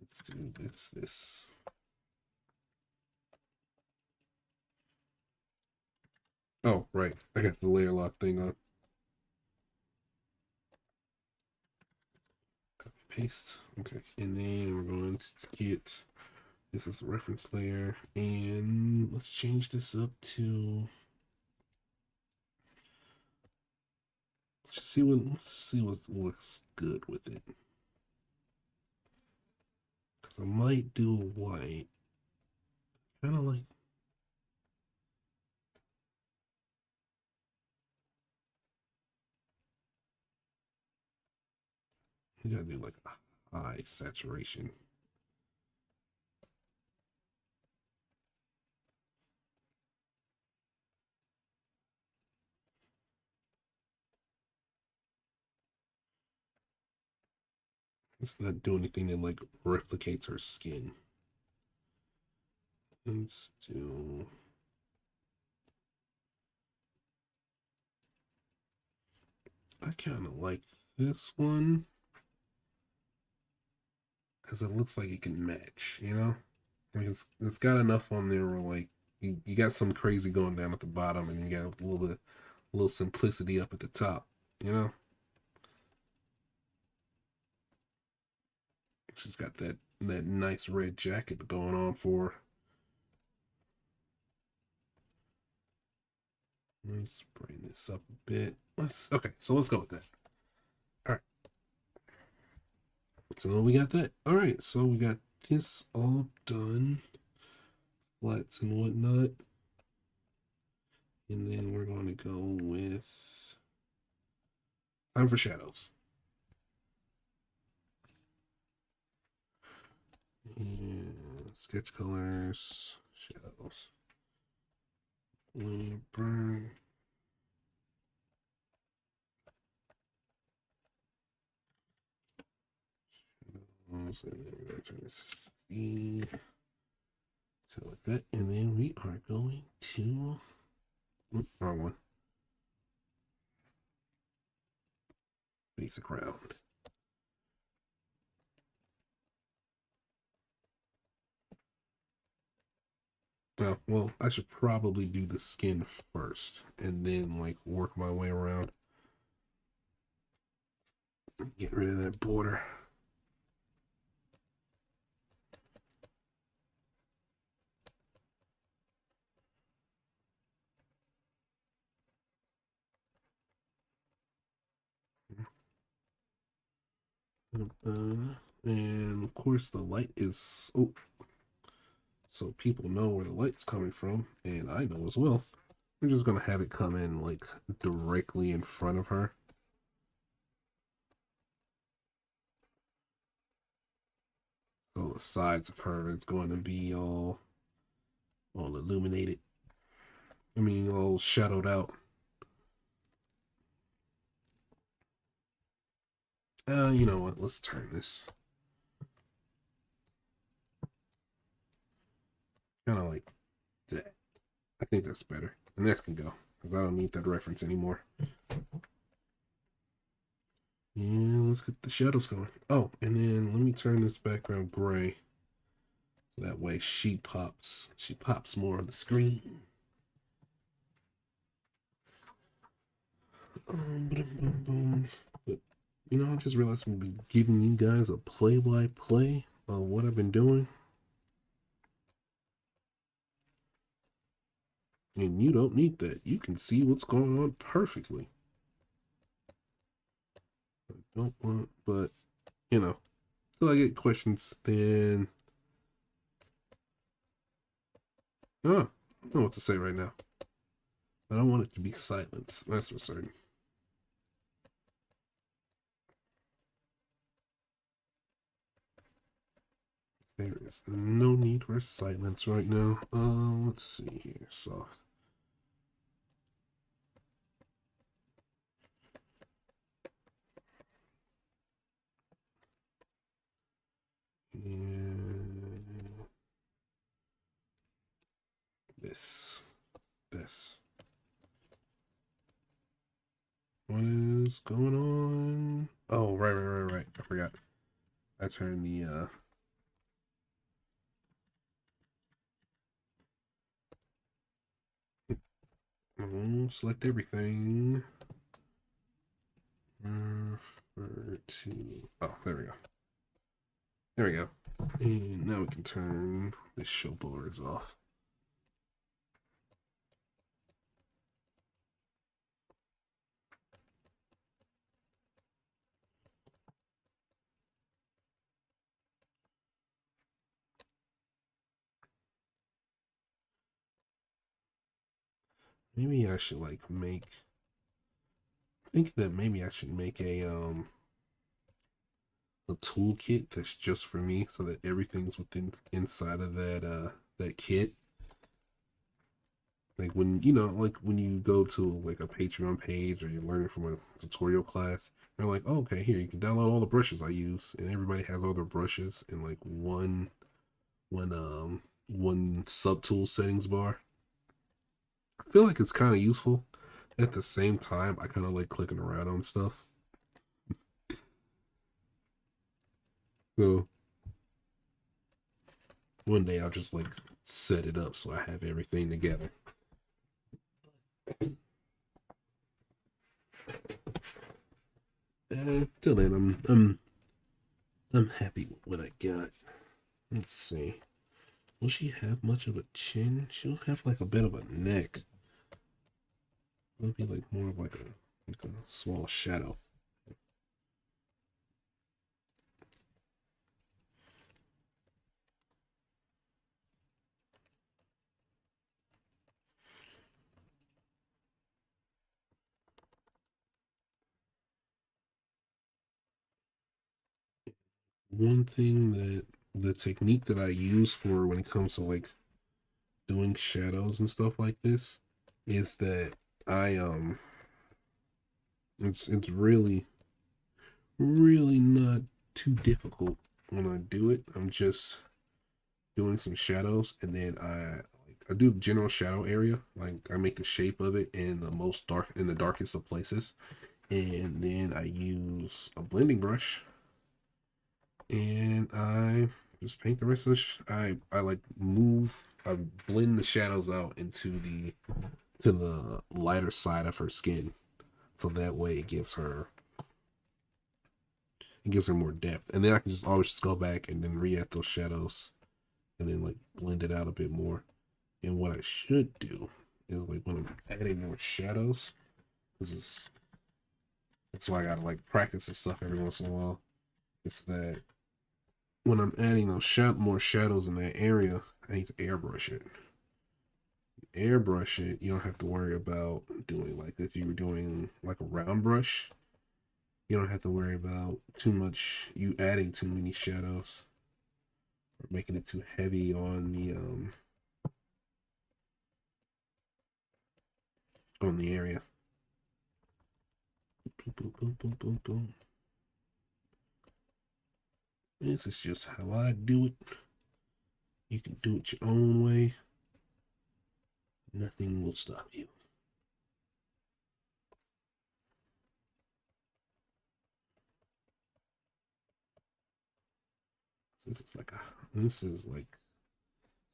Let's do this. Oh, right. I got the layer lock thing on. Copy, paste. Okay. And then we're going to get this as a reference layer. And let's change this up to let's see what looks good with it. Cause I might do a white. Kinda like you gotta do like a high saturation. Let's not do anything that like replicates her skin. Let's do I kind of like this one because it looks like it can match, you know? Like it's got enough on there where like you got some crazy going down at the bottom and you got a little simplicity up at the top, you know? She's got that nice red jacket going on for her. Let's bring this up a bit. Okay, so let's go with that. All right. So we got that. All right, so we got this all done. Flats and whatnot. And then we're going to go with time for shadows. And sketch colors, shadows. Burn. So we're going to turn this to 60. So like that. And then we are going to wrong one. Basic round. Well, I should probably do the skin first and then like work my way around. Get rid of that border. And of course the light is so people know where the light's coming from, and I know as well. I'm just gonna have it come in like directly in front of her. So the sides of her is going to be all illuminated. I mean, all shadowed out. You know what? Let's turn this. Kind of like that. I think that's better. And that can go, because I don't need that reference anymore. And let's get the shadows going. Oh, and then let me turn this background gray. That way she pops. She pops more on the screen. But, you know, I just realized I'm going to be giving you guys a play-by-play of what I've been doing. And you don't need that. You can see what's going on perfectly. I don't want, but, you know, till I get questions, then... Oh, I don't know what to say right now. I don't want it to be silence. That's for certain. There is no need for silence right now. Let's see here. Soft. And this. What is going on? Oh, right. I forgot. I turned the select everything. Oh, there we go. There we go. And now we can turn the show boards off. Maybe I should like make. I think that maybe I should make a toolkit that's just for me, so that everything's within inside of that kit. Like when you know, like when you go to like a Patreon page or you're learning from a tutorial class, they're like, oh, okay, here you can download all the brushes I use, and everybody has all their brushes in like one subtool settings bar. I feel like it's kind of useful. At the same time, I kind of like clicking around on stuff. So one day I'll just like set it up so I have everything together. Till then, I'm happy with what I got. Let's see. Will she have much of a chin? She'll have like a bit of a neck. It'll be like more of like a small shadow. One thing that the technique that I use for when it comes to like doing shadows and stuff like this is that I it's really not too difficult when I do it. I'm just doing some shadows, and then I do the general shadow area. Like I make the shape of it in the darkest of places, and then I use a blending brush, and I just paint the rest of I like I blend the shadows out into the lighter side of her skin, so that way it gives her more depth, and then I can just always just go back and then re-add those shadows, and then like blend it out a bit more. And what I should do is like when I'm adding more shadows, that's why I gotta like practice and stuff every once in a while. It's that when I'm adding those more shadows in that area, I need to airbrush it. airbrush it, you don't have to worry about doing, like, if you were doing like a round brush, you don't have to worry about you adding too many shadows or making it too heavy on the area. Boom, boom, boom, boom, boom, boom. This is just how I do it. You can do it your own way. Nothing will stop you. This is like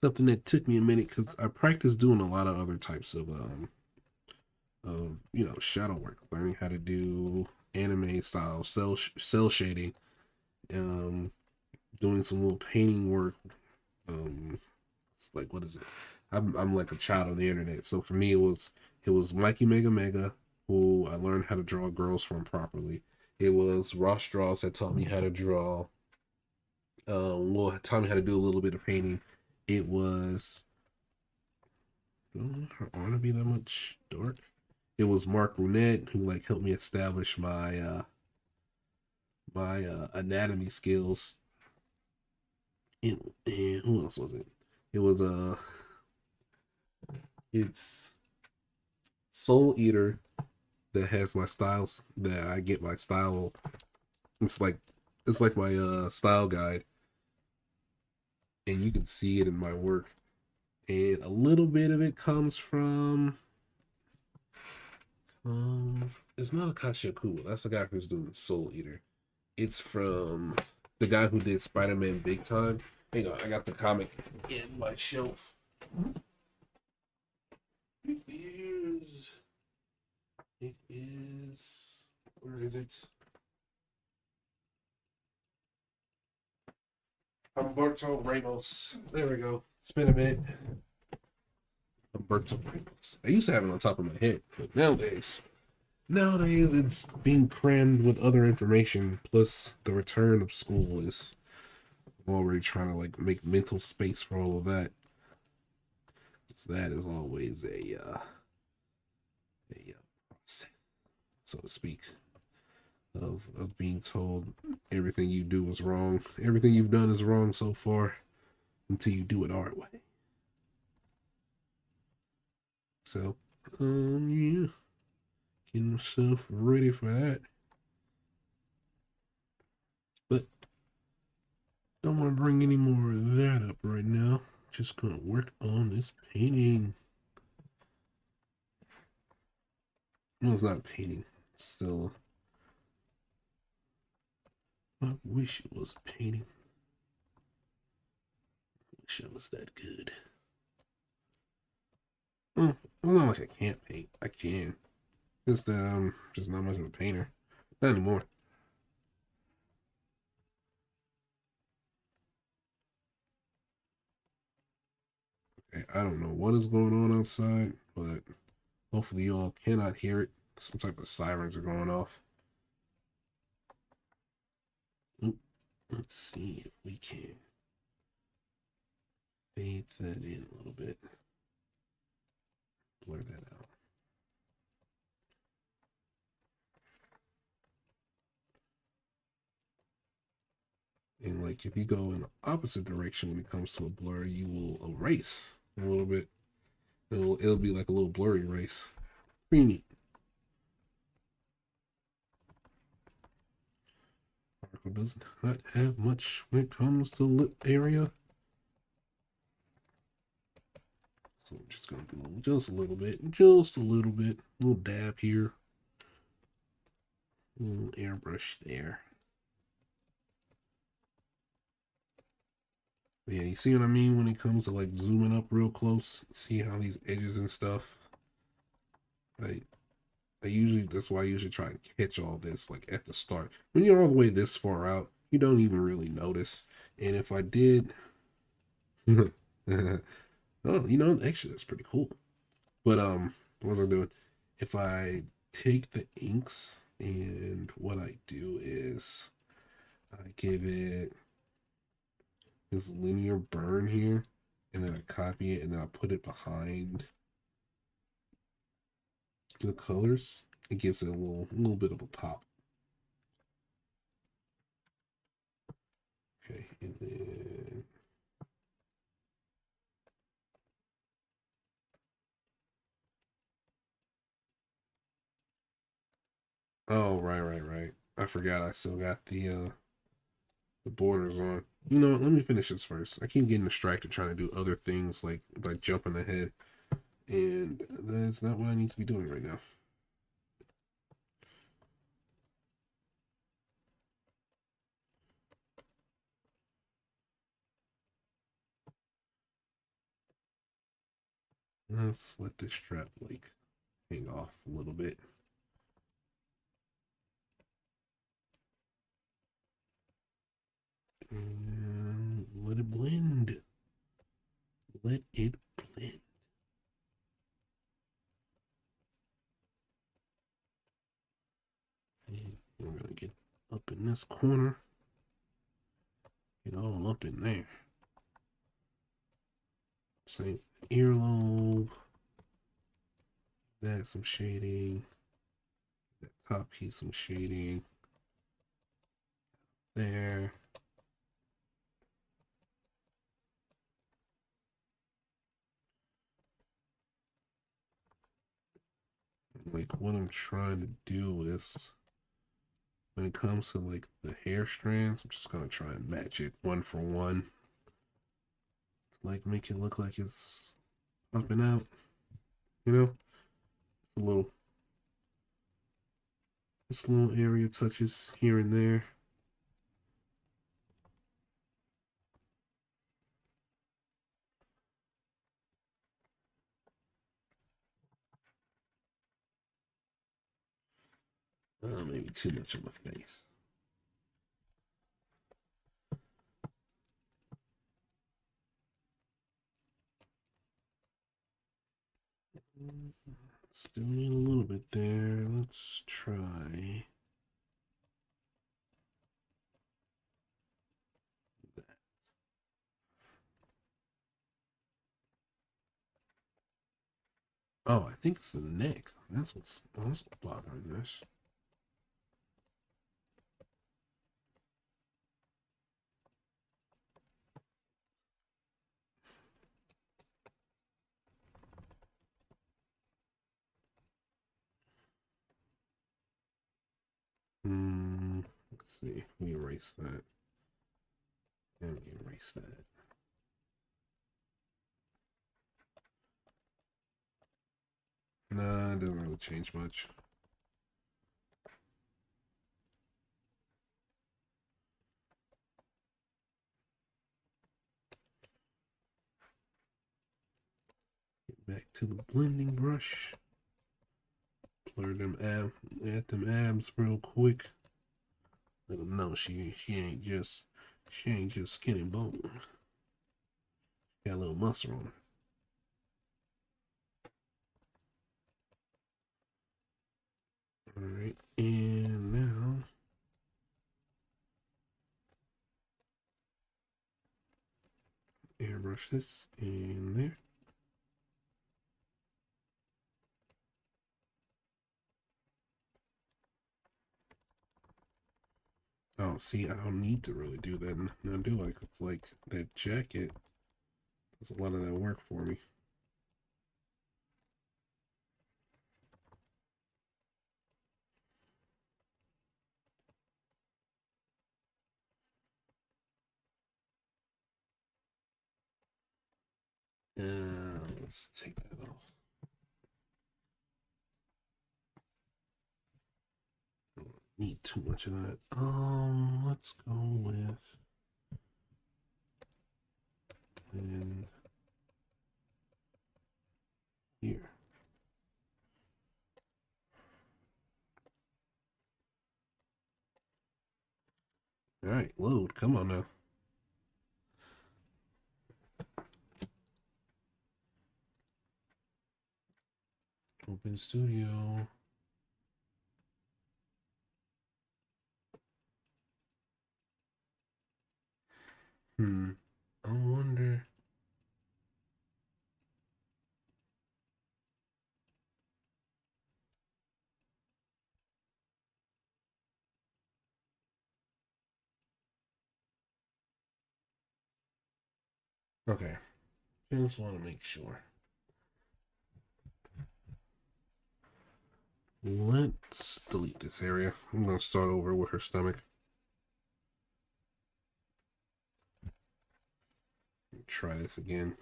something that took me a minute because I practiced doing a lot of other types of shadow work, learning how to do anime style cell shading, um, doing some little painting work. It's like, what is it? I'm like a child on the internet, so for me it was Mikey Mega Mega who I learned how to draw girls from properly. It was Ross Draws that taught me how to draw. Well, taught me how to do a little bit of painting. It was I want to be that much dark. It was Mark Brunette who like helped me establish my anatomy skills. And who else was it? It was it's Soul Eater that has my styles that I get my style. It's like my style guide, and you can see it in my work. And a little bit of it comes from it's not Akasha Kubo. That's the guy who's doing Soul Eater. It's from the guy who did Spider-Man Big Time. Hang on, I got the comic in my shelf. It is. It is. Where is it? Humberto Ramos. There we go. It's been a minute. Humberto Ramos. I used to have it on top of my head, but nowadays it's being crammed with other information. Plus, the return of school is already trying to like make mental space for all of that. So that is always a process, so to speak, of being told everything you do is wrong. Everything you've done is wrong so far until you do it our way. So, yeah, getting myself ready for that. But don't want to bring any more of that up right now. Just gonna work on this painting. Well, it's not painting. It's still. I wish it was painting. I wish I was that good. Oh, it's not like I can't paint. I can. Just not much of a painter. Not anymore. Okay, I don't know what is going on outside, but hopefully y'all cannot hear it. Some type of sirens are going off. Let's see if we can fade that in a little bit. Blur that out. And like if you go in the opposite direction when it comes to a blur, you will erase a little bit. It'll be like a little blurry erase. Pretty neat. Haruko does not have much when it comes to lip area. So I'm just gonna do just a little bit, a little dab here, a little airbrush there. Yeah, you see what I mean when it comes to like zooming up real close. See how these edges and stuff. That's why I usually try and catch all this like at the start. When you're all the way this far out, you don't even really notice. And if I did, oh, actually that's pretty cool. But what was I doing? If I take the inks and what I do is I give it this linear burn here, and then I copy it and then I put it behind the colors, it gives it a little bit of a pop. Okay, and then oh right. I forgot I still got the borders on. You know, let me finish this first. I keep getting distracted trying to do other things like jumping ahead, and that's not what I need to be doing right now. Let's let this strap like hang off a little bit. And let it blend. Let it blend. And we're gonna get up in this corner. Get all up in there. Same earlobe. That some shading. That top piece some shading. There. Like what I'm trying to do is when it comes to like the hair strands, I'm just gonna try and match it one for one. Like make it look like it's up and out. You know? A little just little area touches here and there. Maybe too much on my face. Still need a little bit there. Let's try that. Oh, I think it's the neck. That's what's bothering this. Let's see. We erase that. And we erase that. Nah, it doesn't really change much. Get back to the blending brush. Blur them add them abs real quick. Let them know she ain't just skin and bone. Got a little muscle on her. All right, and now airbrush this in there. Oh, see, I don't need to really do that now, do I? It's like that jacket does a lot of that work for me. Let's take that off. Don't need too much of that. Let's go with in here. All right, load. Come on now. Open Studio. I wonder. Okay. Just want to make sure. Let's delete this area. I'm going to start over with her stomach. Try this again.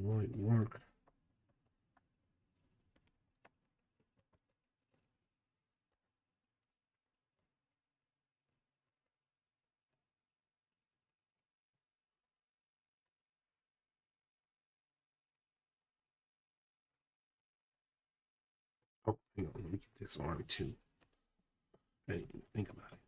Might work. Oh, hang on. Let me get this arm too. I didn't even think about it.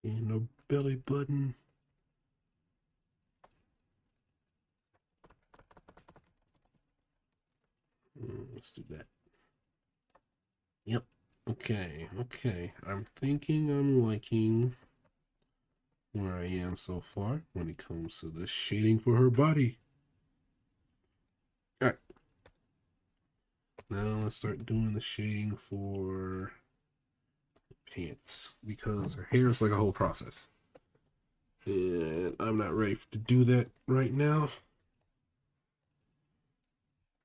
And the belly button. Let's do that. Yep. Okay. Okay. I'm thinking I'm liking where I am so far when it comes to the shading for her body. All right. Now let's start doing the shading for pants because her hair is like a whole process. And I'm not ready to do that right now.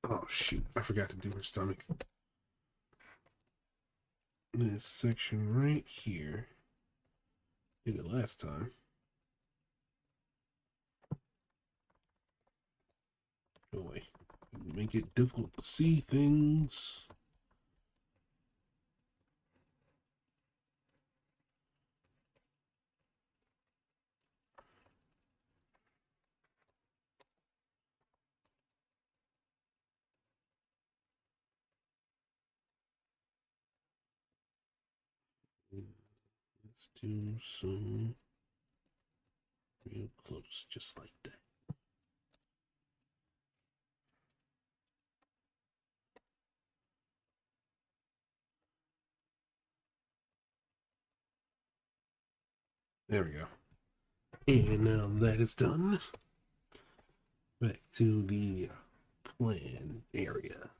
Oh shoot, I forgot to do her stomach. This section right here. Did it last time. Go away. Make it difficult to see things. Let's do some real close, just like that. There we go. And now that is done, back to the plan area.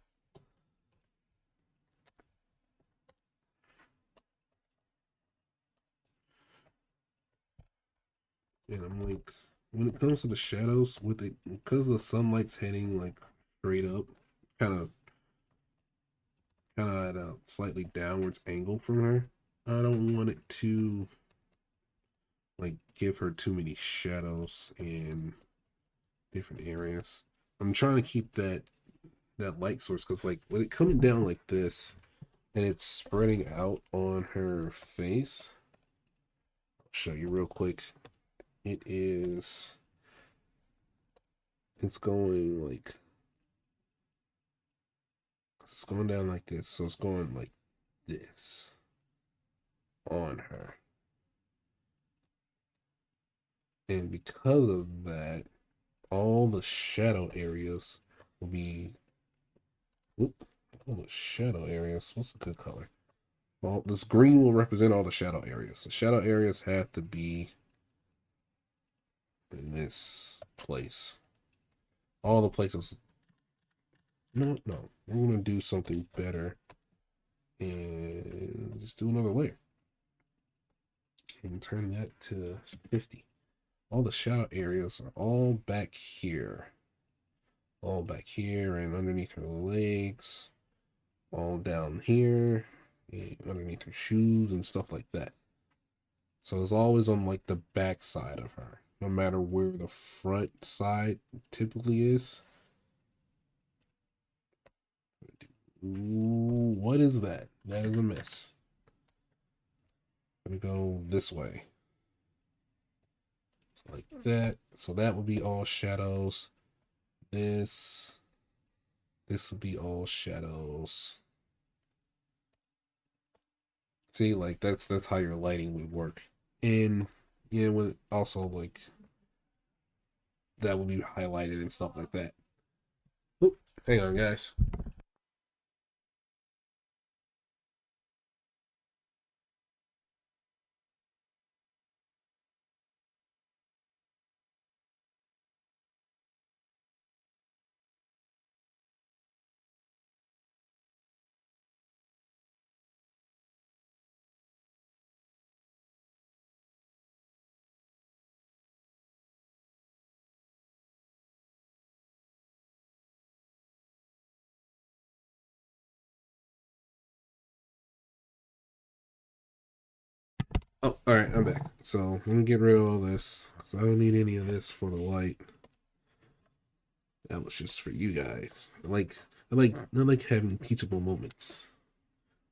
And I'm like, when it comes to the shadows, with it, because the sunlight's hitting like straight up, kind of, at a slightly downwards angle from her. I don't want it to like give her too many shadows in different areas. I'm trying to keep that light source because like when it coming down like this and it's spreading out on her face. I'll show you real quick. It's going like it's going down like this, so it's going like this on her. And because of that, all the shadow areas will be all the shadow areas. What's a good color? Well, this green will represent all the shadow areas. The shadow areas have to be in this place. All the places. No, no. We're gonna do something better and just do another layer and turn that to 50. All the shadow areas are all back here. All back here and underneath her legs. All down here. And underneath her shoes and stuff like that. So it's always on like the back side of her. No matter where the front side typically is. Ooh, what is that? That is a miss. I'm gonna go this way. So like that. So that would be all shadows. This would be all shadows. See, like that's how your lighting would work. And yeah, with also like that would be highlighted and stuff like that. Oop, hang on guys. Oh, all right, I'm back. So let me get rid of all this because I don't need any of this for the light. That was just for you guys. I like having teachable moments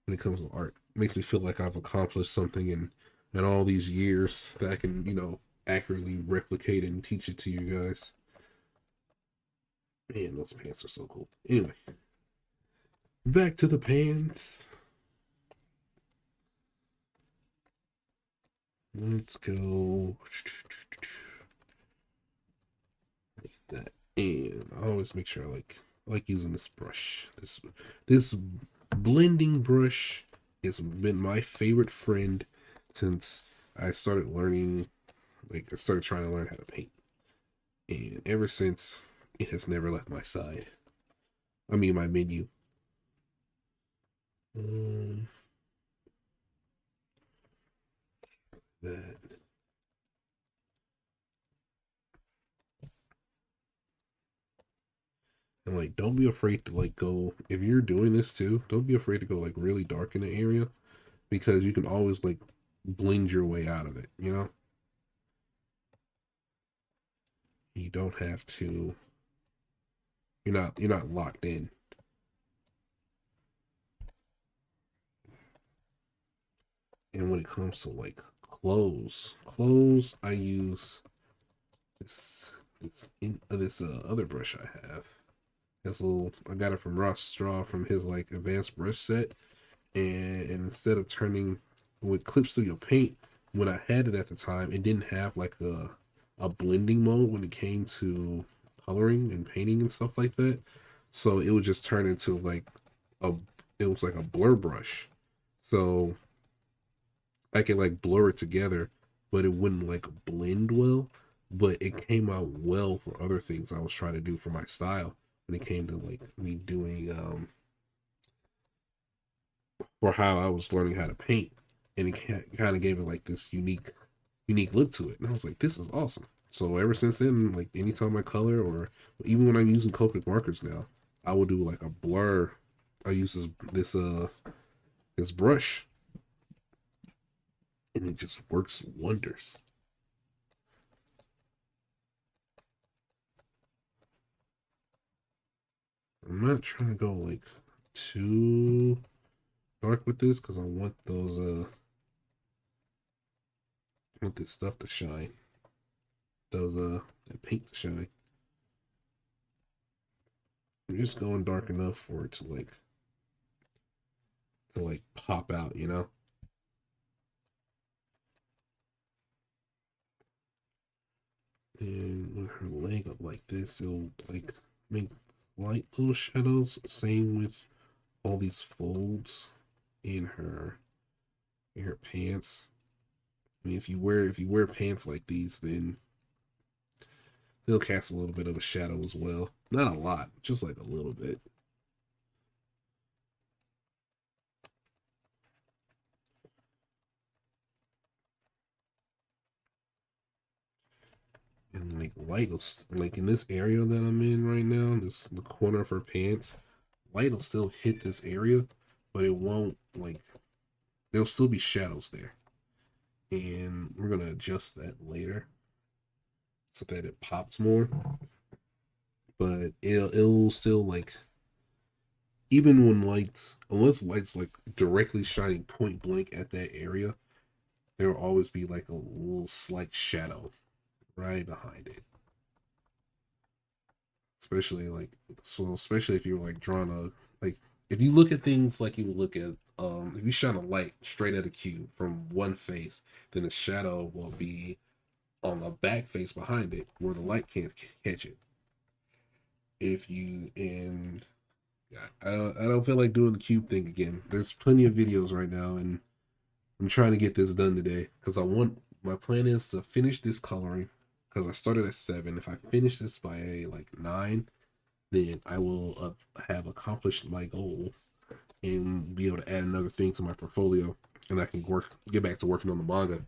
when it comes to art. It makes me feel like I've accomplished something in all these years that I can, accurately replicate and teach it to you guys. Man, those pants are so cool. Anyway, back to the pants. Let's go like that. And I always make sure I like using this brush. This blending brush has been my favorite friend since I started learning. Like I started trying to learn how to paint, and ever since it has never left my side. I mean, my menu. Um, that. And like, don't be afraid to like go if you're doing this too. Don't be afraid to go like really dark in the area because you can always like blend your way out of it. You don't have to. You're not locked in. And when it comes to like clothes, I use this other brush I have. I got it from Ross Straw from his like advanced brush set, and instead of turning with Clip Studio Paint, when I had it at the time, it didn't have like a blending mode when it came to coloring and painting and stuff like that. So it would just turn into like a it was like a blur brush. So I could like blur it together, but it wouldn't like blend well. But it came out well for other things I was trying to do for my style when it came to like me doing for how I was learning how to paint, and it kind of gave it like this unique look to it. And I was like, this is awesome. So ever since then, like anytime I color or even when I'm using Copic markers now, I will do like a blur. I use this brush, and it just works wonders. I'm not trying to go like too dark with this because I want this stuff to shine. That paint to shine. I'm just going dark enough for it to like pop out. And with her leg up like this, it'll like make light little shadows. Same with all these folds in her pants. I mean, if you wear pants like these, then they'll cast a little bit of a shadow as well. Not a lot, just like a little bit. And like light will like in this area that I'm in right now, the corner of her pants, light will still hit this area, but it won't like there'll still be shadows there. And we're gonna adjust that later so that it pops more. But it'll still like even when lights unless lights like directly shining point blank at that area, there will always be like a little slight shadow right behind it. Especially if you're like drawing like if you look at things like you would look at if you shine a light straight at a cube from one face, then the shadow will be on the back face behind it where the light can't catch it. If you and yeah, I don't feel like doing the cube thing again. There's plenty of videos right now, and I'm trying to get this done today because my plan is to finish this coloring because I started at 7. If I finish this by like 9, then I will have accomplished my goal and be able to add another thing to my portfolio, and I can get back to working on the manga.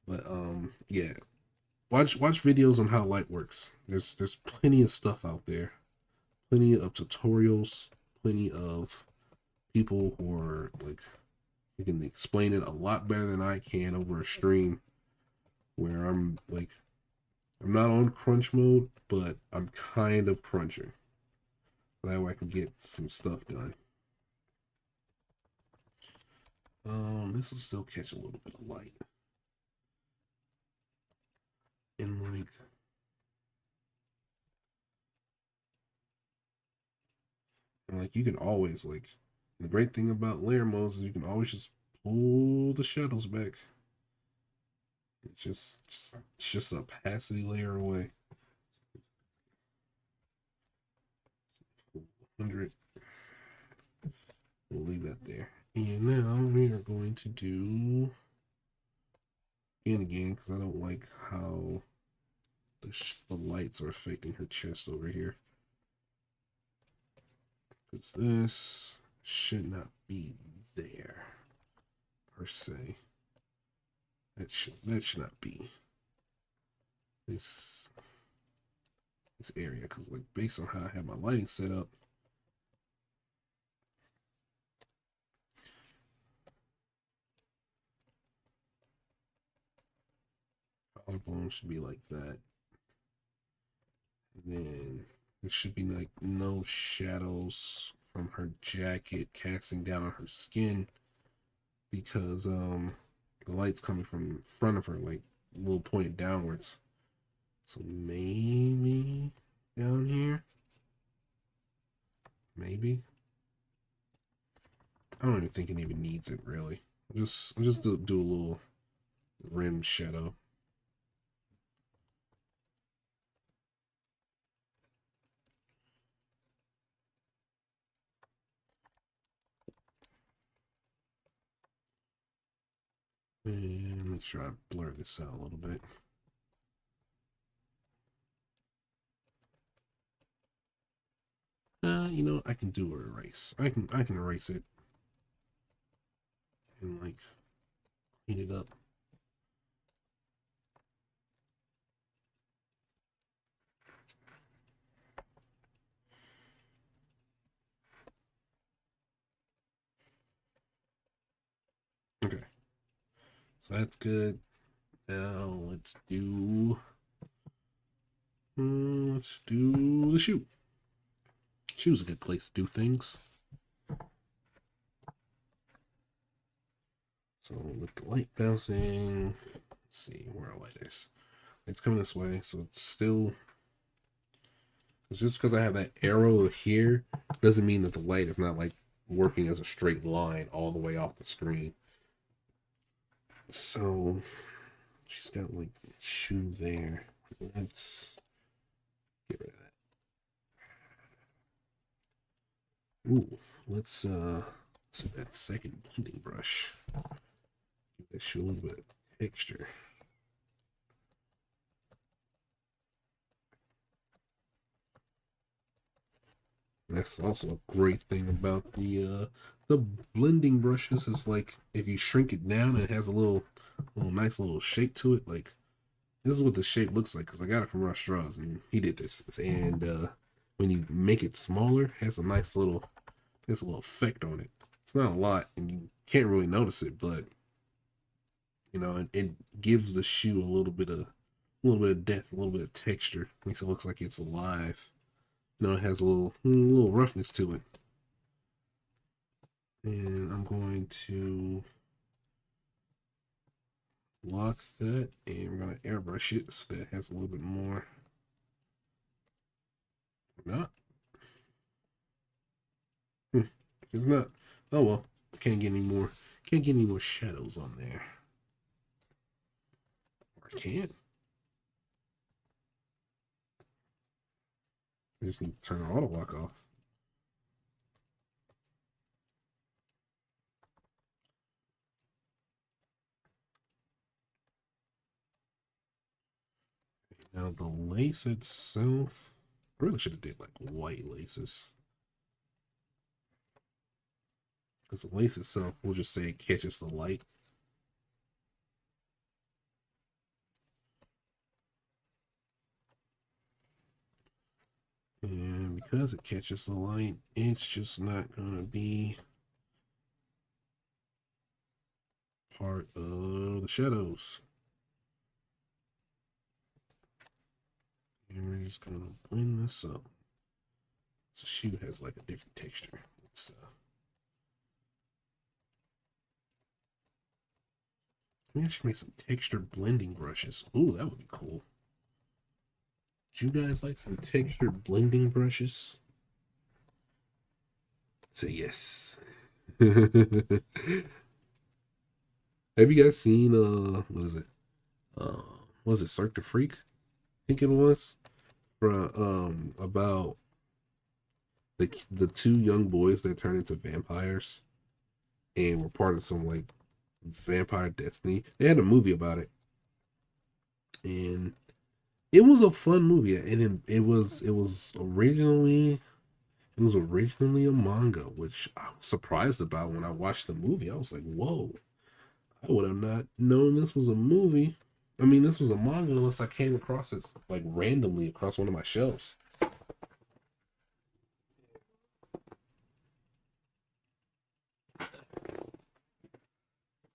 But yeah, watch videos on how light works. There's plenty of stuff out there, plenty of tutorials, plenty of people who are like You can explain it a lot better than I can over a stream where I'm like, I'm not on crunch mode, but I'm kind of crunching. That way I can get some stuff done. This will still catch a little bit of light. And like you can always like, the great thing about layer modes is you can always just pull the shadows back. It's just a opacity layer away. 100. We'll leave that there. And now we are going to do again because I don't like how the lights are affecting her chest over here. Because this should not be there per se. That should not be this area, because like based on how I have my lighting set up, collarbone should be like that. And then there should be like no shadows from her jacket casting down on her skin, because the light's coming from front of her, like a little pointed downwards. So maybe down here, maybe. I don't even think it even needs it really. I'll just do a little rim shadow. And make sure I blur this out a little bit. You know, I can do an erase. I can erase it and like clean it up. Okay, so that's good. Now let's do the shoe. Shoe's a good place to do things. So with the light bouncing, let's see where our light is. It's coming this way, so it's still. It's just because I have that arrow here doesn't mean that the light is not like working as a straight line all the way off the screen. So she's got like shoe there. Let's get rid of that. Ooh, let's do that second blending brush. Give that shoe a little bit of texture. That's also a great thing about the blending brushes is like if you shrink it down, it has a little nice little shape to it. Like this is what the shape looks like because I got it from Russ Straws and he did this. And when you make it smaller, it has a nice little effect on it. It's not a lot and you can't really notice it, but you know it gives the shoe a little bit of depth, a little bit of texture. Makes it look like it's alive. You know, it has a little roughness to it. And I'm going to lock that and we're going to airbrush it so that it has a little bit more. Not. It's not. Oh well. Can't get any more shadows on there. Or I can't. I just need to turn auto lock off. Now the lace itself, I really should have did like white laces. Because the lace itself, we'll just say it catches the light. And because it catches the light, it's just not going to be part of the shadows. And we're just gonna blend this up. So shoe has like a different texture. Let's maybe I should make some textured blending brushes. Ooh, that would be cool. Do you guys like some textured blending brushes? Say yes. Have you guys seen what is it? Was it Cirque du Freak? I think it was. From about the two young boys that turned into vampires and were part of some like vampire destiny. They had a movie about it. And it was a fun movie, and it was originally a manga, which I was surprised about when I watched the movie. I was like, "Whoa! I would have not known this was a movie. I mean, this was a manga unless I came across it like randomly across one of my shelves."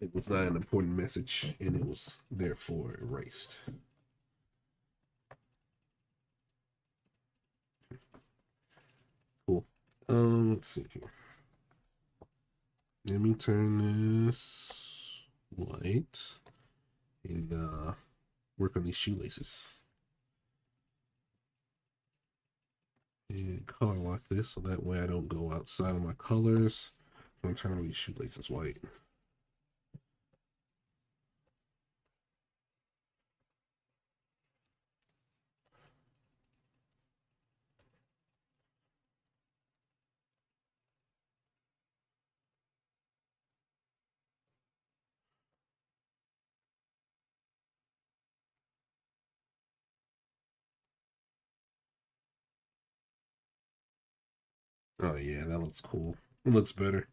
It was not an important message, and it was therefore erased. Cool. Let's see here. Let me turn this white and work on these shoelaces. And color lock this so that way I don't go outside of my colors. I'm gonna turn all these shoelaces white. Oh yeah, that looks cool. It looks better.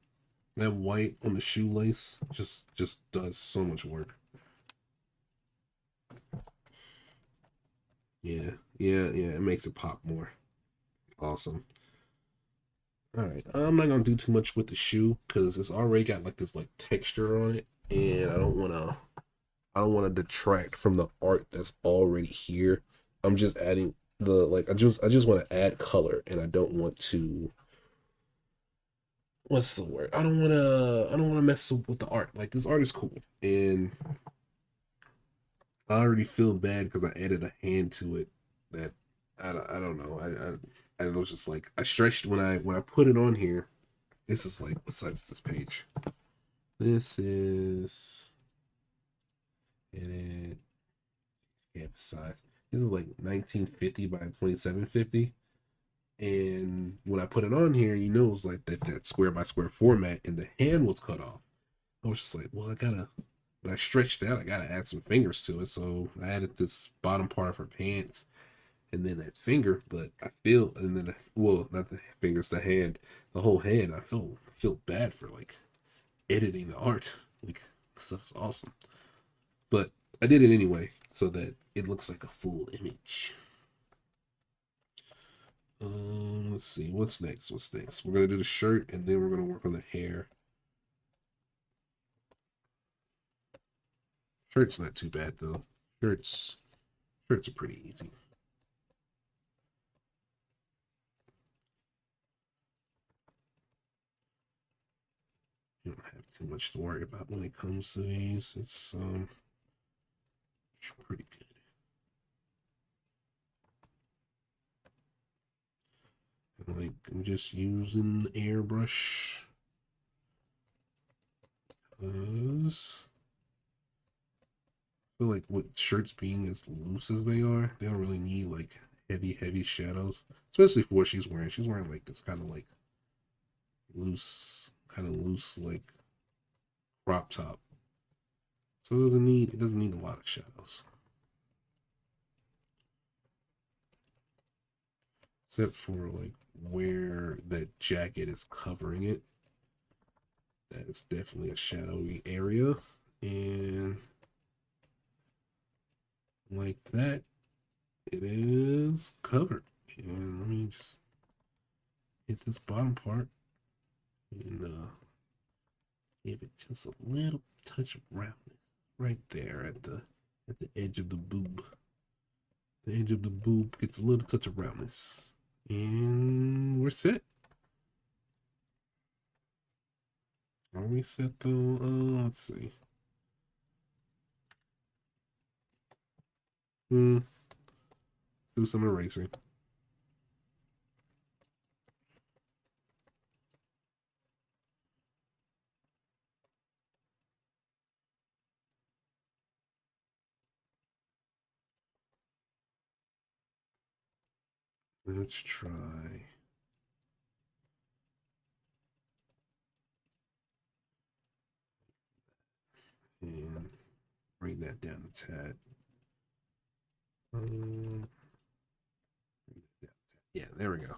That white on the shoelace just does so much work. Yeah, yeah. It makes it pop more. Awesome. All right, I'm not gonna do too much with the shoe because it's already got like this like texture on it, and I don't wanna detract from the art that's already here. I'm just adding the like I just want to add color, and I don't want to what's the word? I don't wanna mess with the art. Like this art is cool, and I already feel bad because I added a hand to it that I don't know. I was just like I stretched when I put it on here. This is like what size is this page? This is it yeah size. This is like 1950 by 2750. And when I put it on here, it was like that square by square format, and the hand was cut off. I was just like, well, when I stretched out, I gotta add some fingers to it. So I added this bottom part of her pants and then that finger, but and then, well, not the fingers, the hand, the whole hand. I feel bad for like editing the art. Like, stuff is awesome. But I did it anyway so that it looks like a full image. Let's see. What's next? We're gonna do the shirt and then we're gonna work on the hair. Shirt's not too bad though. Shirts shirts are pretty easy. You don't have too much to worry about when it comes to these. It's pretty good. And like I'm just using airbrush because I feel like with shirts being as loose as they don't really need like heavy shadows. Especially for what she's wearing. She's wearing like this kind of loose like crop top. So it doesn't need a lot of shadows. Except for like where that jacket is covering it. That is definitely a shadowy area. And like that, it is covered. And let me just hit this bottom part and Give it just a little touch of roundness right there at the edge of the boob. The edge of the boob gets a little touch of roundness, and we're set. Are we set though? Let's see. Let's do some erasing. Let's try. And bring that down a tad. Yeah, there we go.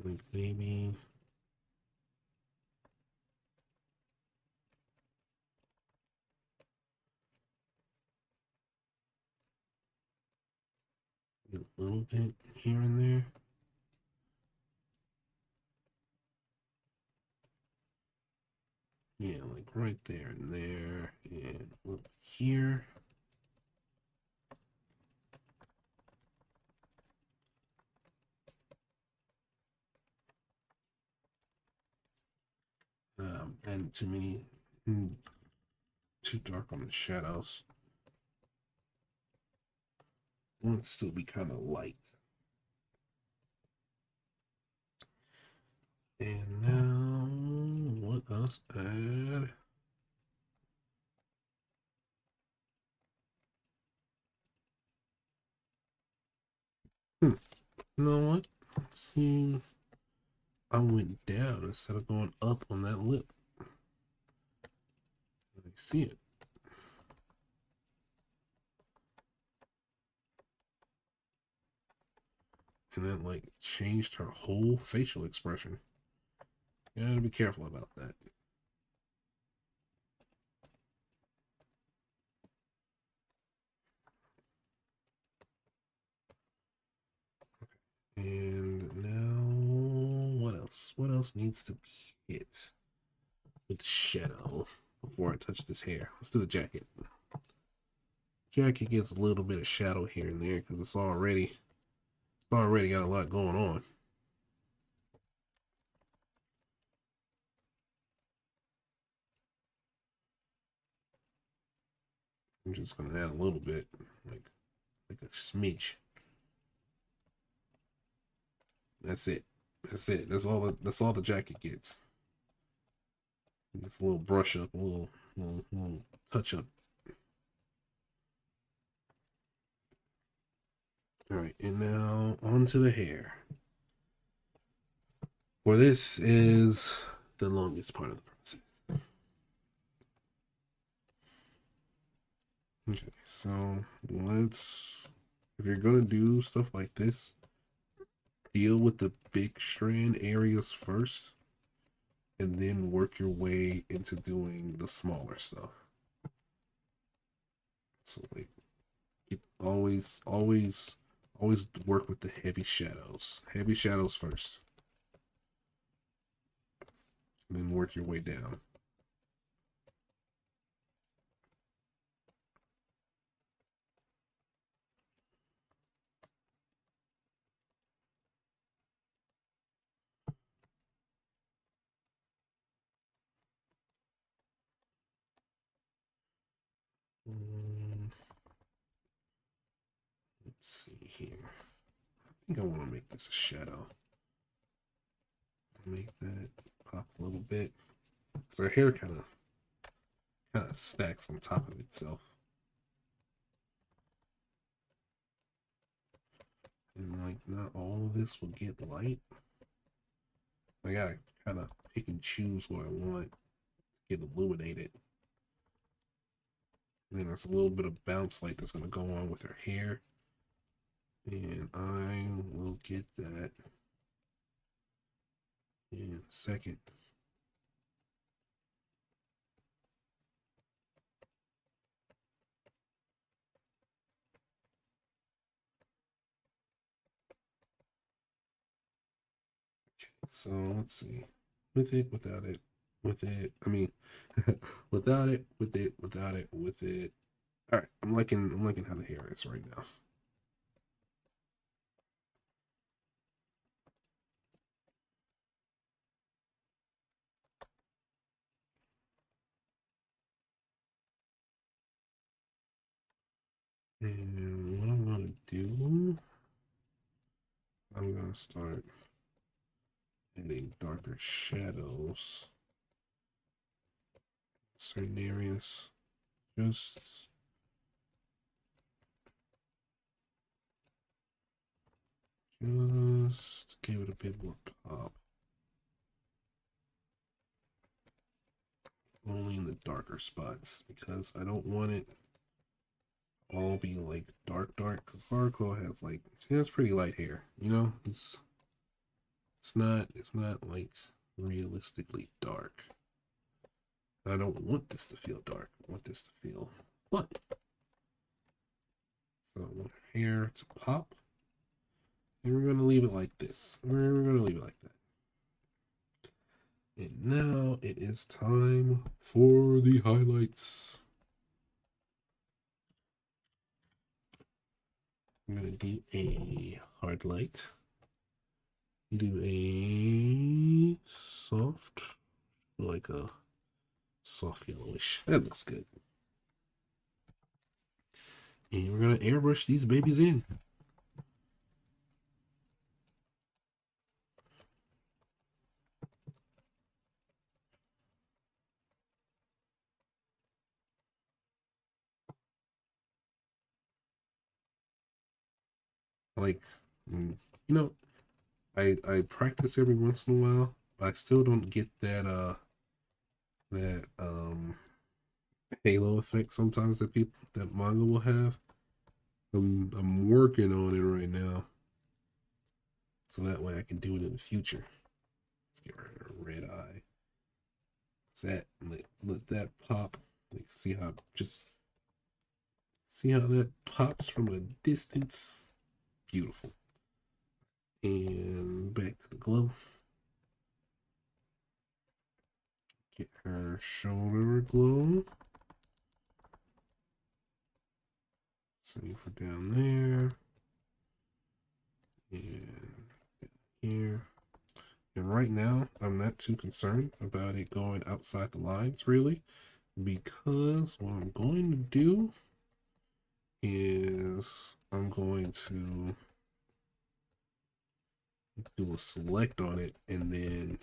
Like maybe a little bit here and there. Yeah, like right there and there, and up here. And too many, too dark on the shadows. I want it to still be kind of light. And now, what else add? You know what? Let's see. I went down instead of going up on that lip. I see it. And that like changed her whole facial expression. You gotta be careful about that. And now, what else? What else needs to be hit with shadow before I touch this hair? Let's do the jacket. Jacket gets a little bit of shadow here and there because it's already got a lot going on. I'm just gonna add a little bit, like a smidge. That's it. That's it. That's all the jacket gets. Just a little brush up, a little touch up. All right, and now onto the hair. For this is the longest part of the process. Okay, so if you're gonna do stuff like this, deal with the big strand areas first, and then work your way into doing the smaller stuff. So like, always work with the heavy shadows. Heavy shadows first, and then work your way down. Let's see here. I think I want to make this a shadow. Make that pop a little bit. So her hair kind of stacks on top of itself. And like not all of this will get light. I gotta kind of pick and choose what I want to get illuminated. And then there's a little bit of bounce light that's gonna go on with her hair. And I will get that in a second. So let's see. With it, without it, with it. I mean, without it, with it, without it, with it. All right, I'm liking how the hair is right now. And what I'm gonna do, I'm gonna start adding darker shadows in certain areas. Just give it a bit more pop. Only in the darker spots because I don't want it all be like dark. Because Haruko has like she has pretty light hair. You know, it's not like realistically dark. I don't want this to feel dark. I want this to feel fun. So I want her hair to pop. And we're gonna leave it like this. We're gonna leave it like that. And now it is time for the highlights. I'm gonna do a hard light. Do a soft, like a soft yellowish. That looks good. And we're gonna airbrush these babies in. Like, you know, I practice every once in a while. I still don't get that halo effect sometimes that people that manga will have. I'm working on it right now, so that way I can do it in the future. Let's get rid of red eye. That let that pop. Like see how that pops from a distance. Beautiful. And back to the glow. Get her shoulder glow. Same for down there. And here. And right now, I'm not too concerned about it going outside the lines, really, because what I'm going to do is I'm going to do a select on it and then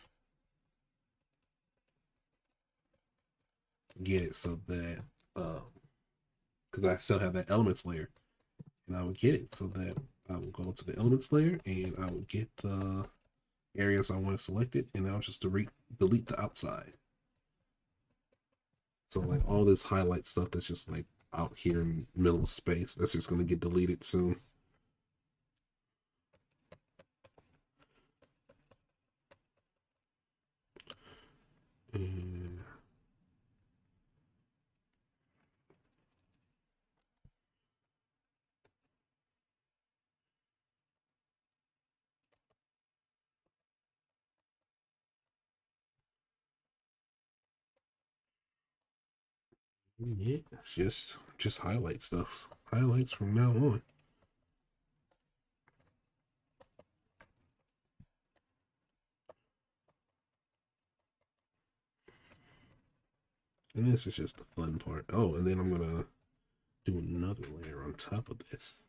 get it so that because I still have that elements layer, and I would get it so that I will go to the elements layer and I would get the areas I want to select it, and I'll just delete the outside. So like all this highlight stuff that's just like out here in the middle of space, that's just gonna get deleted soon. And yeah, it's just highlight stuff. Highlights from now on. And this is just the fun part. Oh, and then I'm gonna do another layer on top of this.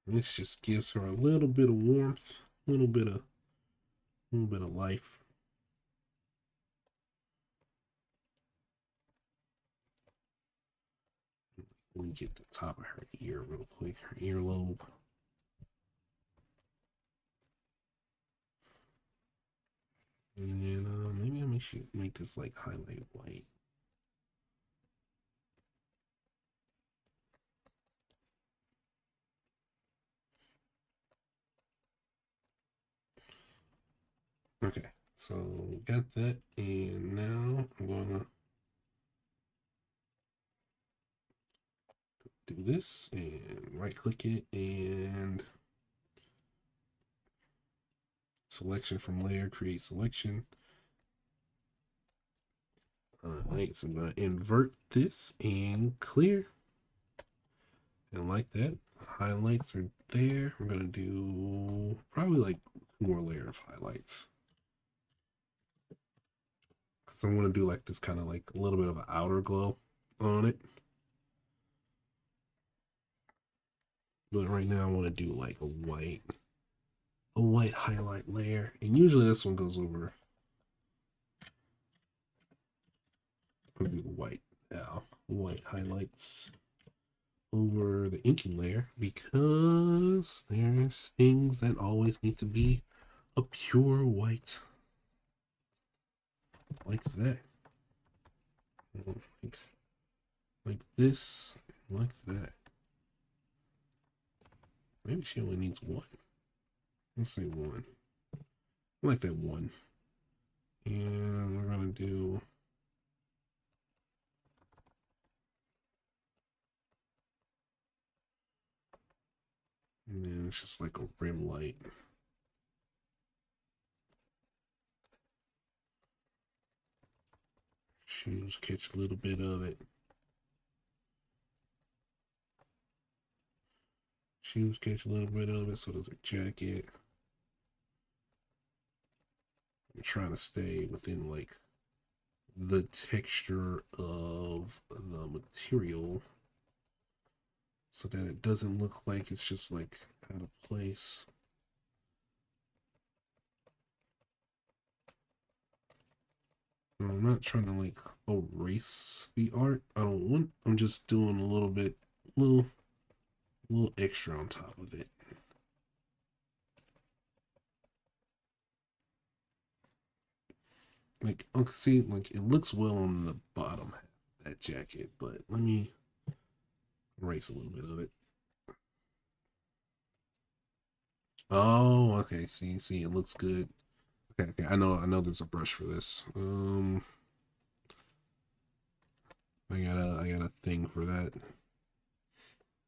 This just gives her a little bit of warmth, a little bit of life. Let me get the top of her ear real quick, her earlobe. And then maybe I should make this like highlight white. Okay, so got that, and now I'm gonna do do this and right click it and selection from layer, create selection. Alright, so I'm going to invert this and clear. And like that, highlights are there. We're going to do probably like 2 more layers of highlights. Because I want to do like this kind of like a little bit of an outer glow on it. But right now I want to do like a white highlight layer. And usually this one goes over. I'm going to do the white now. White highlights over the inking layer because there's things that always need to be a pure white. Like that. Like this. Like that. Maybe she only needs 1. Let's say 1. I like that 1. And we're going to do... And then it's just like a rim light. Shoes catch a little bit of it. Shoes catch a little bit of it, so does her jacket. I'm trying to stay within like the texture of the material so that it doesn't look like it's just like out of place. I'm not trying to like erase the art. I'm just doing a little bit, little extra on top of it. Like, okay, see, like it looks well on the bottom half of that jacket, but let me erase a little bit of it. Oh, okay. See, it looks good. Okay. I know there's a brush for this. I got a thing for that.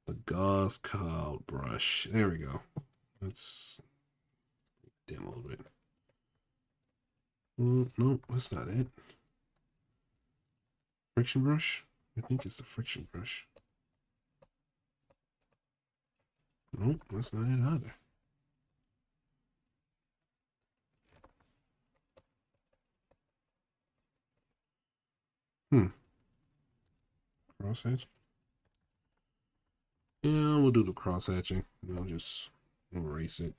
The gauze cloud brush. There we go. Let's dim a little bit. No, that's not it. Friction brush? I think it's the friction brush. Nope, that's not it either. Cross hatch? Yeah, we'll do the cross hatching. I'll just erase it.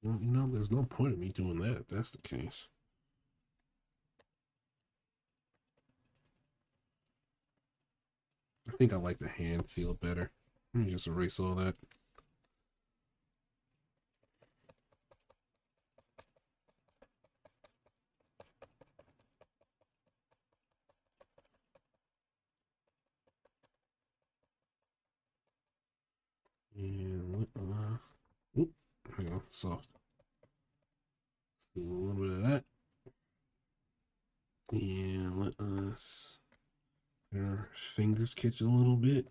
Well, there's no point in me doing that if that's the case. I think I like the hand feel better. Let me just erase all that. And oop, hang on, soft. Let's do a little bit of that. And let us our fingers catch a little bit.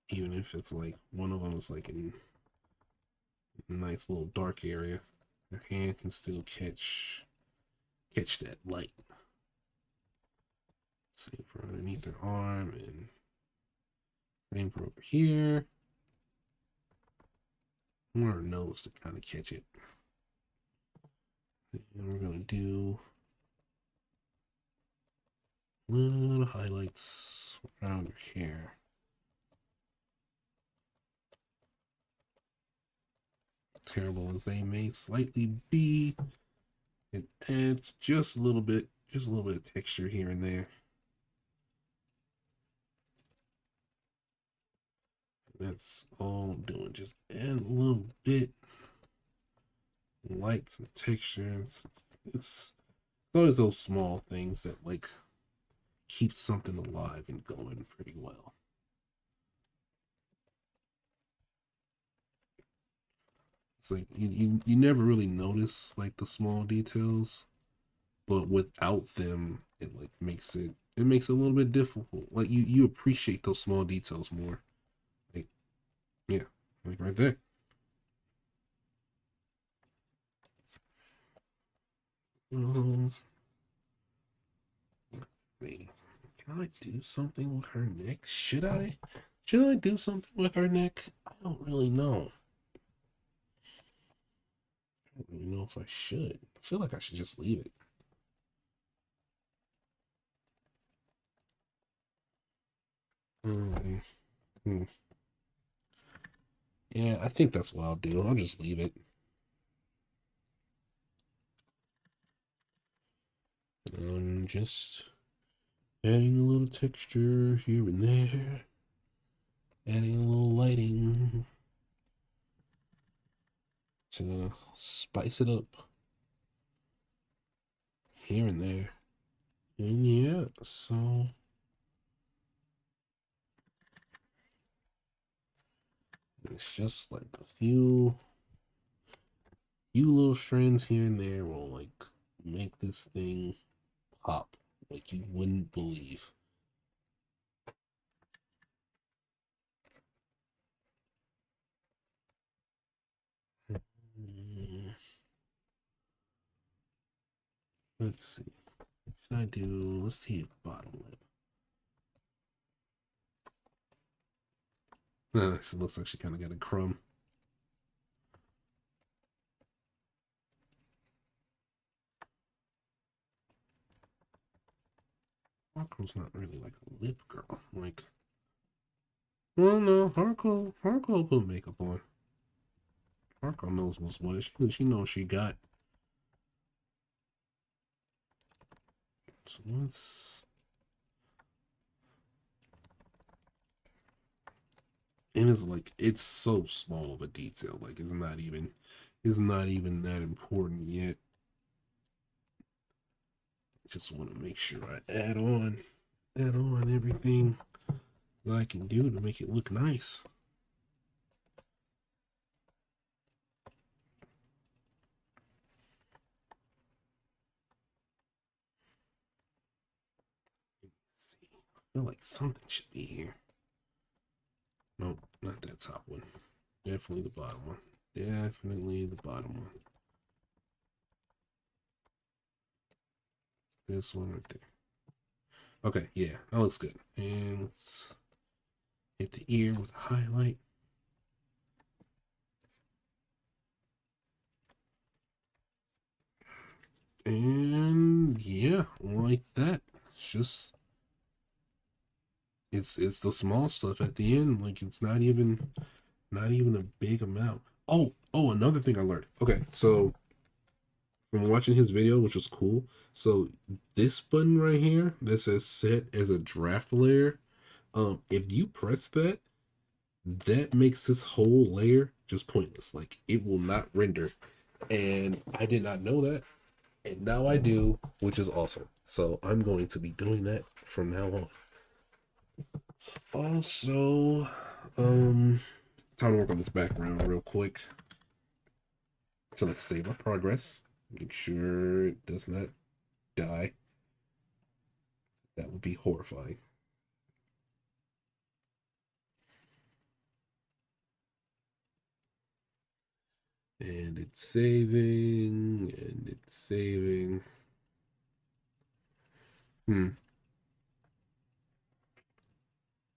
Even if it's like one of them is like in a nice little dark area, your hand can still catch that light. Same for underneath her arm and same for over here. More her nose to kind of catch it. And we're gonna do little highlights around her hair. Terrible as they may slightly be, it adds just a little bit of texture here and there. That's all I'm doing, just add a little bit lights and textures. It's always those small things that like keep something alive and going pretty well. It's like you never really notice like the small details, but without them, it like makes it a little bit difficult. Like you appreciate those small details more. Like yeah, like right there. Um, wait, can I do something with her neck? Should I? Should I do something with her neck? I don't really know. I don't really know if I should. I feel like I should just leave it. Hmm. Hmm. Yeah, I think that's what I'll do. I'll just leave it. Just adding a little texture here and there. Adding a little lighting to spice it up here and there. And yeah, so it's just like a few little strands here and there will like make this thing pop like you wouldn't believe. Mm, let's see. Should I do? Let's see if bottom lip. She looks like she kind of got a crumb. Haruko's not really like a lip girl. Like, well, no, Haruko put makeup on. Haruko knows what's what. She knows she got. So let's. And it's like it's so small of a detail. Like it's not even that important yet. Just want to make sure I add on everything that I can do to make it look nice. Let's see. I feel like something should be here. Nope, not that top one. Definitely the bottom one. Definitely the bottom one. This one right there. Okay, yeah, that looks good. And let's hit the ear with a highlight. And yeah, like that. It's just it's the small stuff at the end. Like it's not even a big amount. Oh, another thing I learned. Okay, so from watching his video, which was cool. So this button right here that says set as a draft layer, if you press that, that makes this whole layer just pointless. Like it will not render. And I did not know that. And now I do, which is awesome. So I'm going to be doing that from now on. Also, time to work on this background real quick. So let's save our progress. Make sure it does not die. That would be horrifying. And it's saving, and it's saving. Hmm.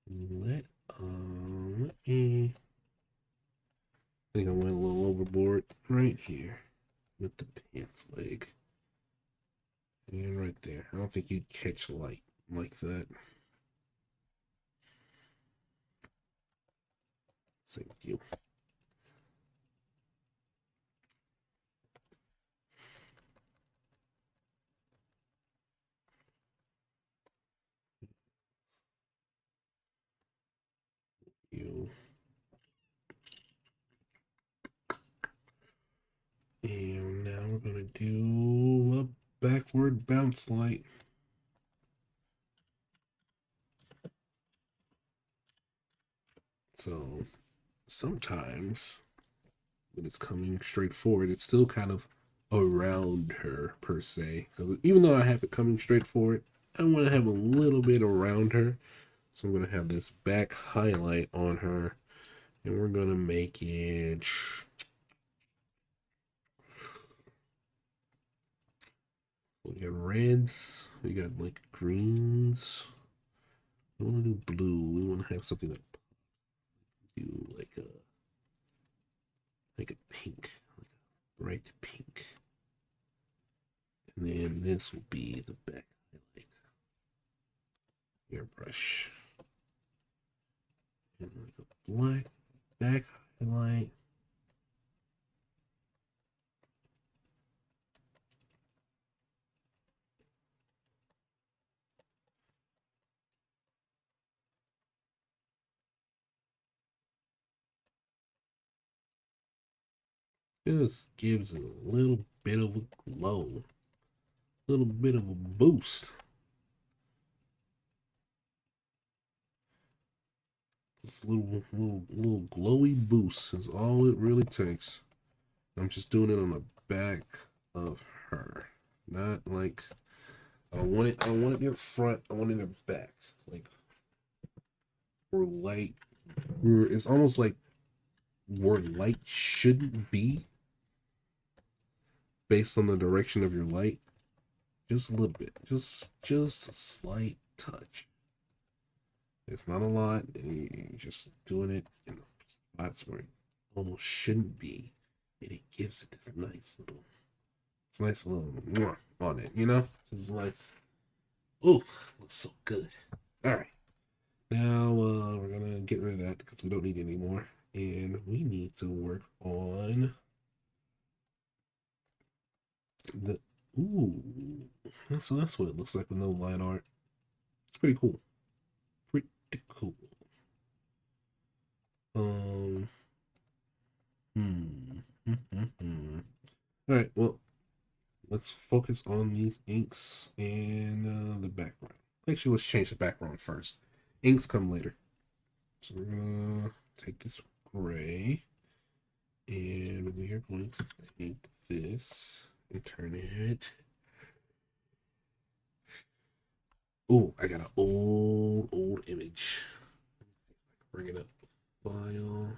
Let let me. I think I went a little overboard right here with the pants leg. And right there. I don't think you'd catch light like that. Thank you. You. And now we're gonna do backward bounce light. So sometimes when it's coming straight forward, it's still kind of around her per se. Because even though I have it coming straight forward, I want to have a little bit around her. So I'm going to have this back highlight on her. And we're going to make it... We got reds. We got like greens. We want to do blue. We want to have something that do like a pink, like a bright pink. And then this will be the back highlight. Airbrush. And like a black back highlight. Just gives it a little bit of a glow. A little bit of a boost. This little glowy boost is all it really takes. I'm just doing it on the back of her. Not like I don't want it in front, I want it in back. Like where light it's almost like where light shouldn't be based on the direction of your light. Just a little bit. Just a slight touch. It's not a lot. You're just doing it in spots where it almost shouldn't be. And it gives it this nice little mwah on it, you know? It's nice. Oh, looks so good. All right. Now we're gonna get rid of that because we don't need it anymore. And we need to work on the so that's what it looks like with no line art. It's pretty cool. Pretty cool. All right, well, let's focus on these inks and the background. Actually, let's change the background first. Inks come later. So we're gonna take this gray and we are going to take this and turn it. Oh, I got an old image. Bring it up. File.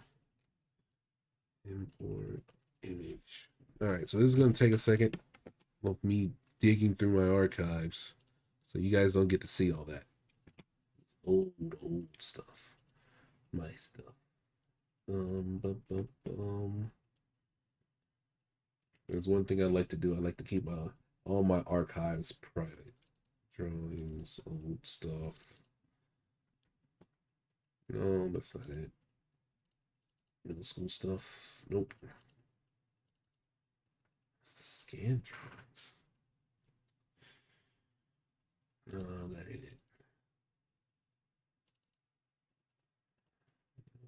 Import image. All right, so this is going to take a second of me digging through my archives. So you guys don't get to see all that. It's old stuff. My stuff. There's one thing I like to do. I like to keep all my archives private. Drawings, old stuff. No, that's not it. Middle school stuff. Nope. It's the scan drawings. No, that ain't it.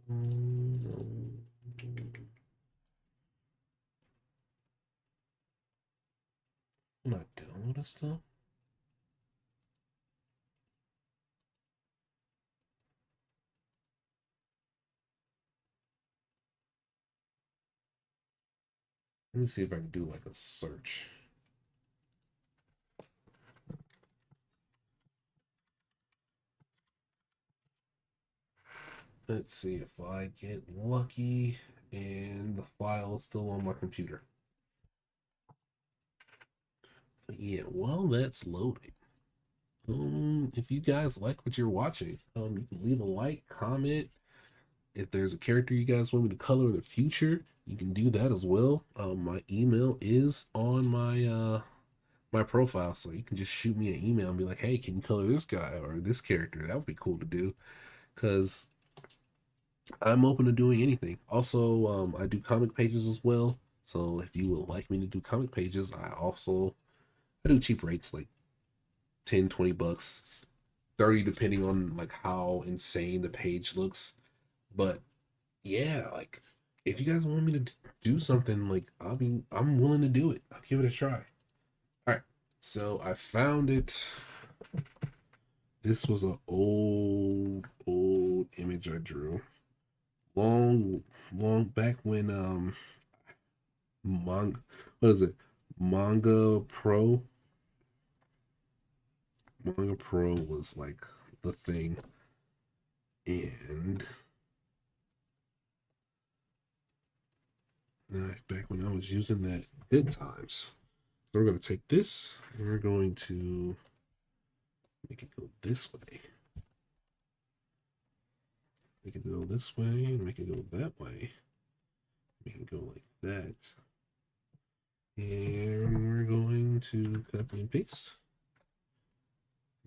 No. I'm not doing all this stuff. Let me see if I can do like a search. Let's see if I get lucky and the file is still on my computer. But yeah, while that's loading, if you guys like what you're watching, you can leave a like, comment. If there's a character you guys want me to color in the future, you can do that as well. My email is on my my profile, so you can just shoot me an email and be like, hey, can you color this guy or this character? That would be cool to do, because I'm open to doing anything. Also, I do comic pages as well, so if you would like me to do comic pages, I do cheap rates, like 10, 20 bucks, 30 depending on like how insane the page looks. But yeah, like if you guys want me to do something, like I'm willing to do it. I'll give it a try. All right. So I found it. This was an old image I drew. Long back when manga, what is it? Manga Pro. Manga Pro was like the thing. And back when I was using that, good times. So we're going to take this and we're going to make it go this way. Make it go this way, make it go that way. Make it go like that. And we're going to copy and paste.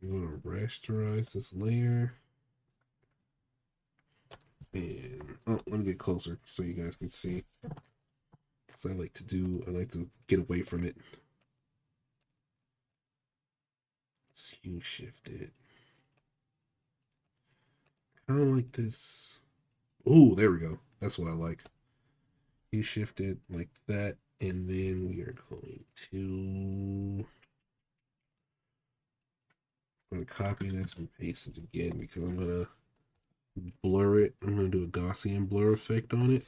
We're going to rasterize this layer. And oh, let me get closer so you guys can see. Because I like to get away from it. Let's hue shift it. Kind of like this. Oh, there we go. That's what I like. Hue shift it like that. And then we are going to copy this and paste it again because I'm going to blur it. I'm going to do a Gaussian blur effect on it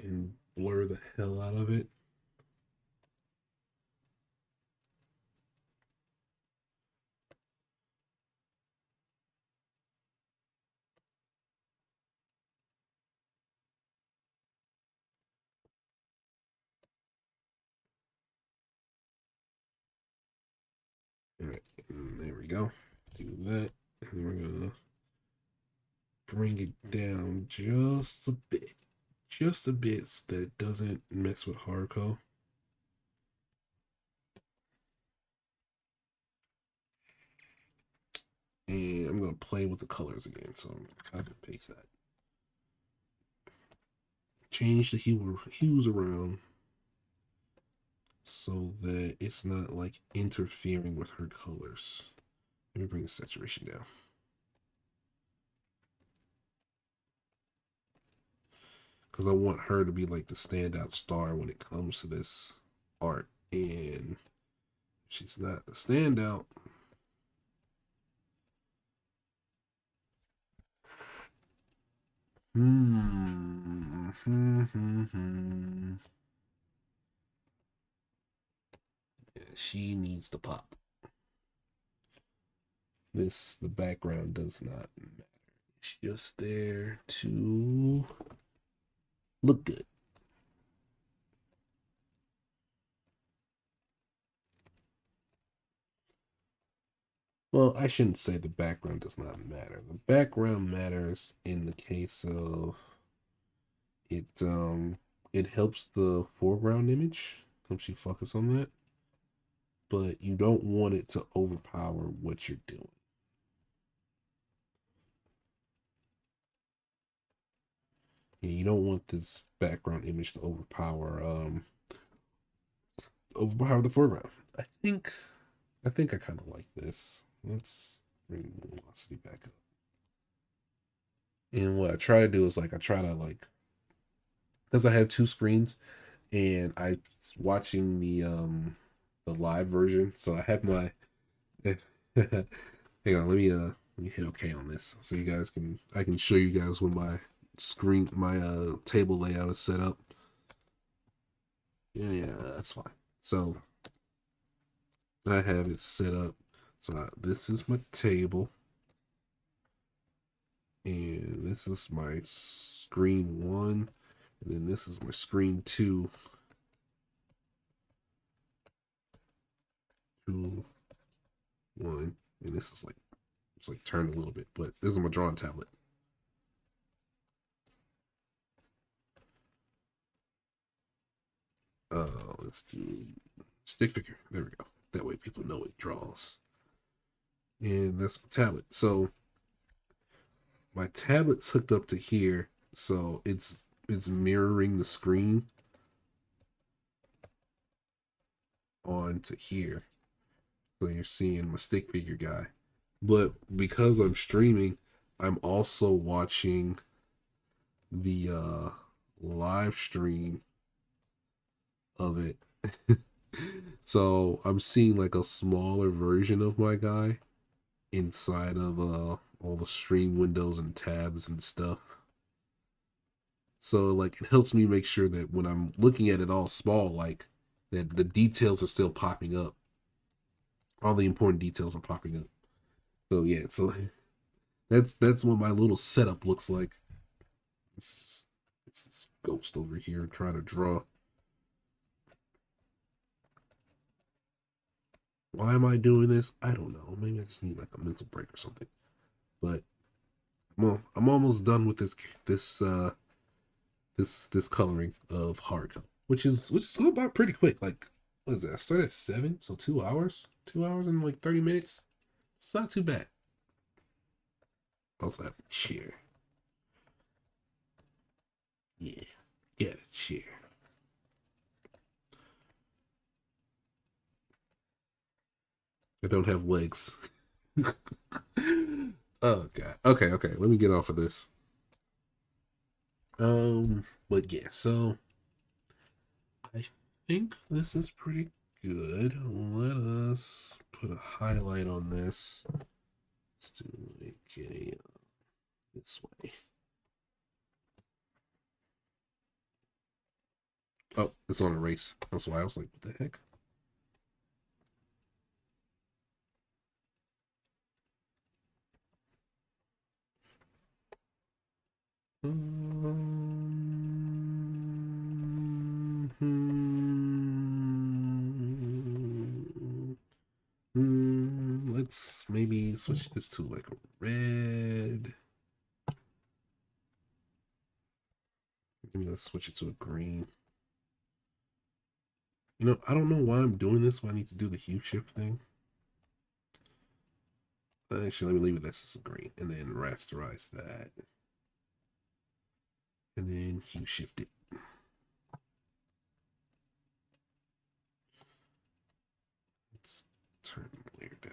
and blur the hell out of it. All right, and there we go. Do that, and we're going to bring it down just a bit so that it doesn't mess with Haruko. And I'm going to play with the colors again, so I'm going to copy and paste that. Change the hues around so that it's not like interfering with her colors. Let me bring the saturation down. Because I want her to be like the standout star when it comes to this art. And she's not the standout. Yeah, she needs to pop. The background does not matter. It's just there to look good. Well, I shouldn't say the background does not matter. The background matters in the case of it. It helps the foreground image, helps you focus on that, but you don't want it to overpower what you're doing. Yeah, you don't want this background image to overpower the foreground. I think I kind of like this. Let's bring velocity back up. And what I try to do is I try to because I have two screens and I watching the live version. So I have my hang on, let me hit okay on this so you guys I can show you guys when my table layout is set up. Yeah, that's fine. So I have it set up. So this is my table. And this is my screen 1. And then this is my screen 2. 2, 1. And this is it's turned a little bit. But this is my drawing tablet. Let's do stick figure. There we go. That way people know it draws. And that's my tablet. So my tablet's hooked up to here, so it's mirroring the screen onto here. So you're seeing my stick figure guy. But because I'm streaming, I'm also watching the live stream of it. So I'm seeing like a smaller version of my guy inside of all the stream windows and tabs and stuff. So like it helps me make sure that when I'm looking at it all small, like that the details are still popping up. All the important details are popping up. So yeah, so that's what my little setup looks like. It's this ghost over here trying to draw. Why am I doing this? I don't know. Maybe I just need like a mental break or something. But well, I'm almost done with this coloring of Haruko, which is going by pretty quick. Like, what is that? I started at 7, so 2 hours, 2 hours and like 30 minutes. It's not too bad. Also have a chair. Yeah, get a chair. I don't have legs. Oh god. Okay, okay. Let me get off of this. But yeah, so I think this is pretty good. Let us put a highlight on this. Let's do it this way. Oh, it's on erase. That's why I was like, what the heck? Let's maybe switch this to like a red. Maybe let's switch it to a green. You know, I don't know why I'm doing this, but I need to do the hue shift thing. Actually, let me leave it as a green and then rasterize that. And then hue shift it. Let's turn the layer down.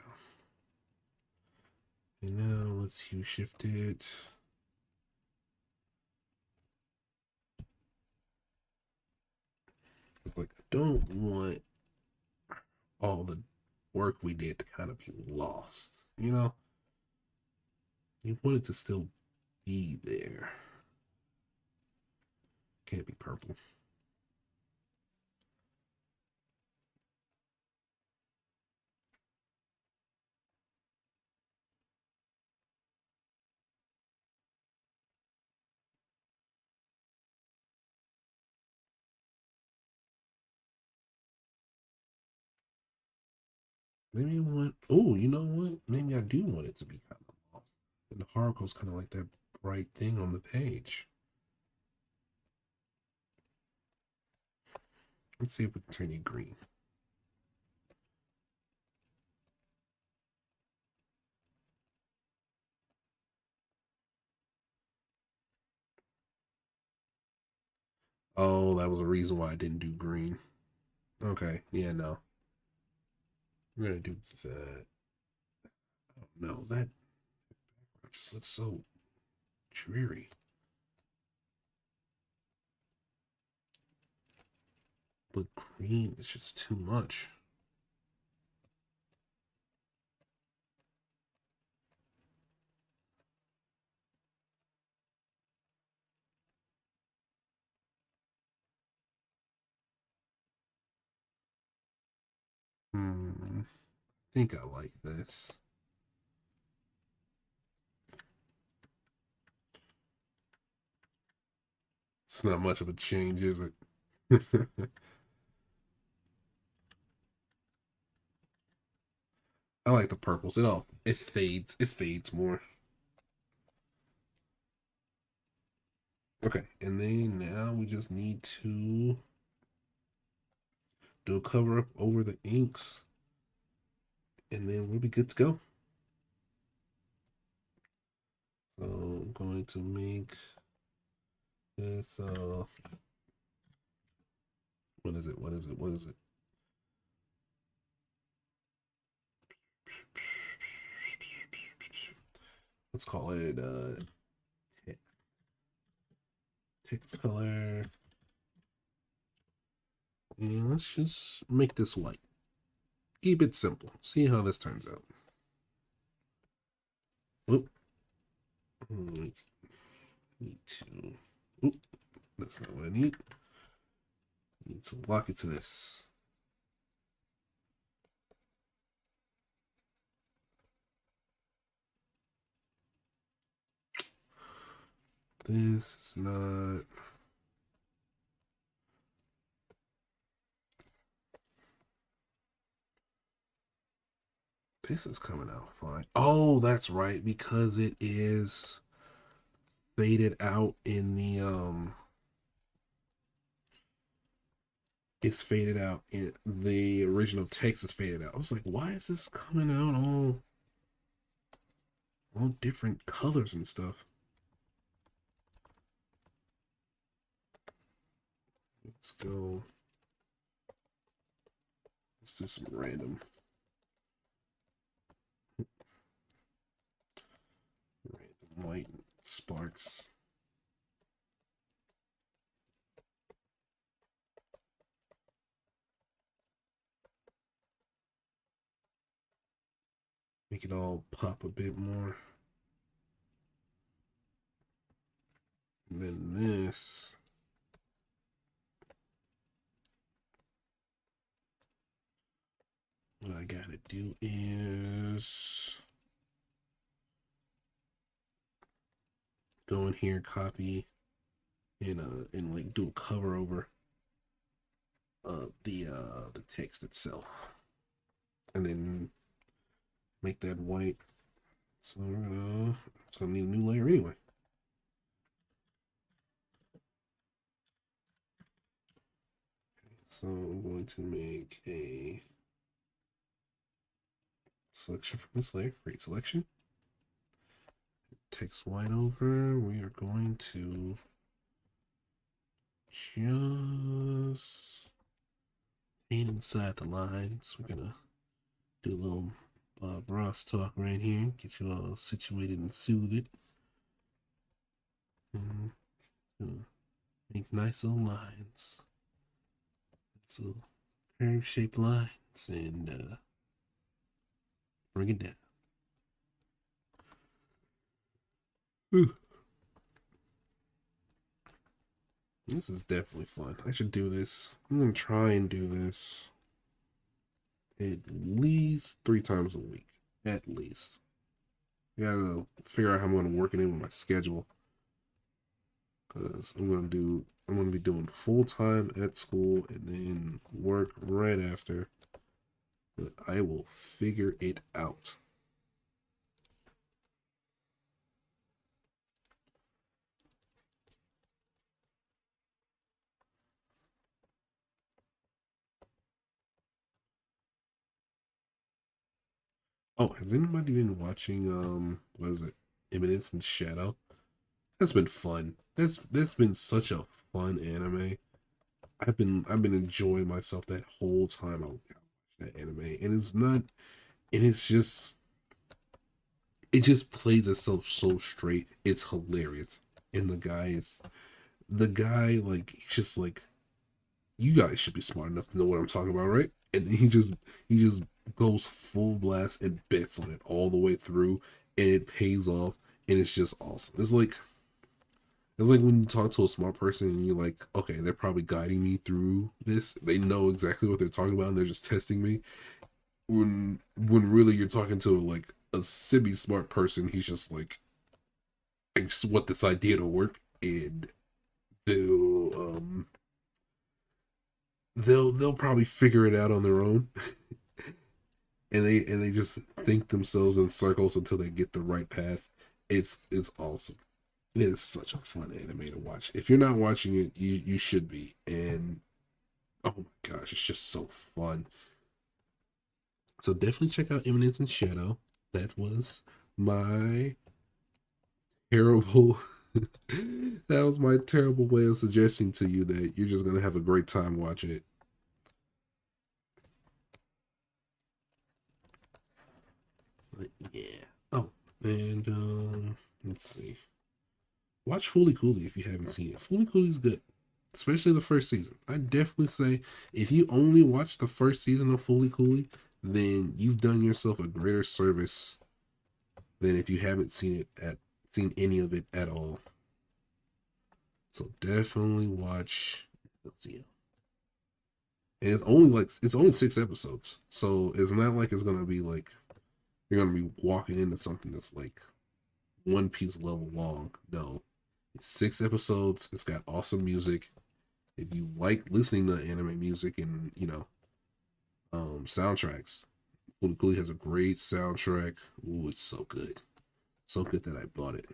And now let's hue shift it. It's like, I don't want all the work we did to kind of be lost, you know? You want it to still be there. Can't be purple. Maybe I want, oh, you know what? Maybe I do want it to be kind of lost. And the Haruko's kind of like that bright thing on the page. Let's see if we can turn it green. Oh, that was a reason why I didn't do green. Okay, yeah, no. We're gonna do that. Oh no, that just looks so dreary. But green is just too much. I think I like this. It's not much of a change, is it? I like the purples. It fades. It fades more. Okay, and then now we just need to do a cover up over the inks, and then we'll be good to go. So I'm going to make this what is it? What is it? What is it? Let's call it text color. And let's just make this white. Keep it simple. See how this turns out. Oop. Need to. Oop. That's not what I need. Need to lock it to this. This is not. This is coming out fine. Oh, that's right, because it is faded out in the it's faded out in the original text is faded out. I was like, why is this coming out all different colors and stuff? Let's go. Let's do some random white sparks. Make it all pop a bit more. And then this. What I gotta do is go in here, copy, and like do a cover over the text itself, and then make that white. So it's gonna need a new layer anyway. So I'm going to make a selection from this layer. Create selection. Text white over. We are going to just paint inside the lines. We're gonna do a little Bob Ross talk right here. Get you all situated and soothed. And make nice little lines. So curve shaped lines and bring it down. Ooh. This is definitely fun. I should do this. I'm gonna try and do this at least 3 times a week. At least. I gotta figure out how I'm gonna work it in with my schedule. Because I'm gonna be doing full time at school and then work right after. But I will figure it out. Oh, has anybody been watching what is it? Eminence and Shadow? That's been fun. That's been such a fun anime. I've been enjoying myself that whole time I watched that anime. And it's not and it just plays itself so straight. It's hilarious. And the guy like he's just like you guys should be smart enough to know what I'm talking about, right? And he just goes full blast and bets on it all the way through, and it pays off, and it's just awesome. It's like when you talk to a smart person and you're like, okay, they're probably guiding me through this. They know exactly what they're talking about, and they're just testing me. When really you're talking to like a semi smart person, he's just like, I just want this idea to work, and they'll um they'll probably figure it out on their own, and they just think themselves in circles until they get the right path. It's awesome. It is such a fun anime to watch. If you're not watching it, you should be. And oh my gosh, it's just so fun. So definitely check out Eminence and Shadow. That was my terrible that was my terrible way of suggesting to you that you're just gonna have a great time watching it. But yeah. Oh, and let's see. Watch Fooly Cooly if you haven't seen it. Fooly Cooly is good, especially the first season. I definitely say if you only watch the first season of Fooly Cooly, then you've done yourself a greater service than if you haven't seen any of it at all. So definitely watch. Let's see. And it's only 6 episodes, so it's not like it's gonna be like you're gonna be walking into something that's like One Piece level long. No, it's 6 episodes. It's got awesome music. If you like listening to anime music and soundtracks, Fooly Cooly has a great soundtrack. Ooh, it's so good, so good that I bought it.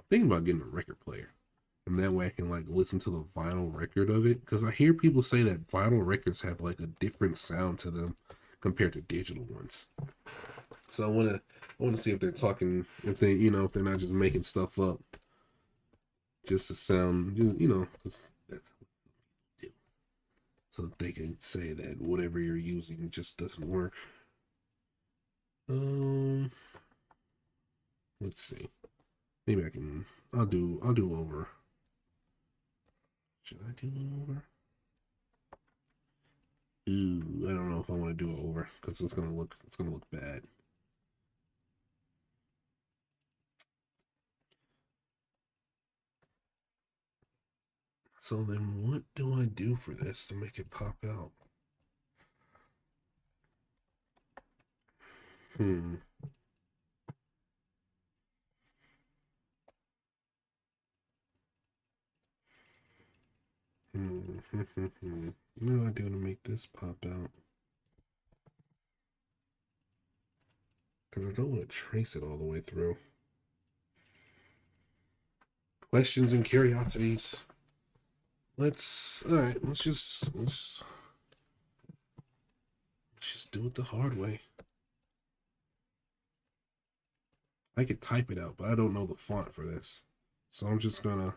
Thinking about getting a record player, and that way I can like listen to the vinyl record of it, because I hear people say that vinyl records have like a different sound to them compared to digital ones. So I wanna see if they're talking, if they if they're not just making stuff up just to sound, just that's what they do, so that they can say that whatever you're using just doesn't work. Um, let's see. Maybe I can. I'll do over. Should I do over? Ooh, I don't know if I want to do it over because it's gonna look bad. So then what do I do for this to make it pop out? Hmm. Hmm. What do I do to make this pop out? Because I don't want to trace it all the way through. Questions and curiosities. Alright, let's just do it the hard way. I could type it out, but I don't know the font for this. So I'm just gonna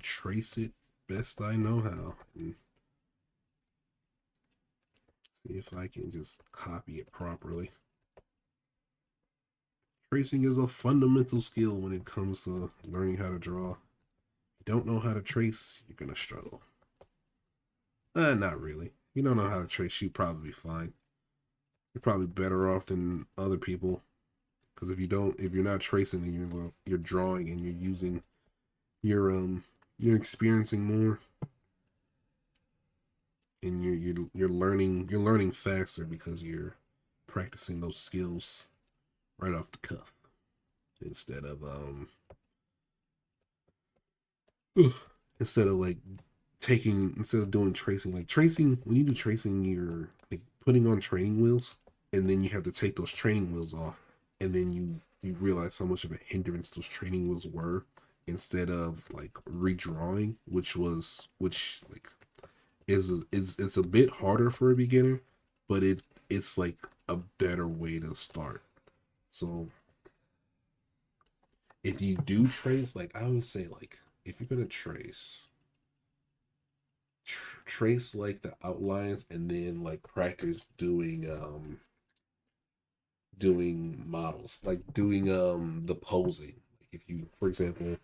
trace it best I know how and see if I can just copy it properly. Tracing is a fundamental skill when it comes to learning how to draw. If you don't know how to trace, you're gonna struggle. Not really. You don't know how to trace, you probably be fine. You're probably better off than other people. Because if you're not tracing, then you're drawing and you're experiencing more, and you're learning faster because you're practicing those skills right off the cuff instead of instead of like instead of doing tracing. Like tracing, when you do tracing, you're like putting on training wheels, and then you have to take those training wheels off, and then you realize how much of a hindrance those training wheels were, instead of like redrawing, which like is it's a bit harder for a beginner, but it's like a better way to start. So if you do trace, like I always say, like if you're gonna trace like the outlines, and then like practice doing models, like doing the posing. Like if you, for example,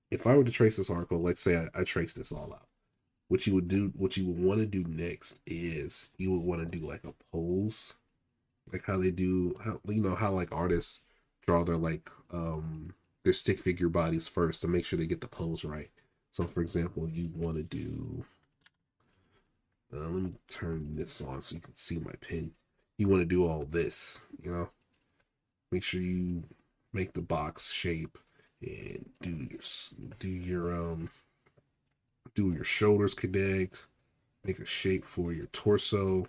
if I were to trace this article, let's say I trace this all out. What you would want to do next is you would want to do like a pose, like how they do, how how like artists draw their stick figure bodies first to make sure they get the pose right. So for example, you want to do, let me turn this on so you can see my pen. You want to do all this, make sure you make the box shape, and do your shoulders connect, make a shape for your torso,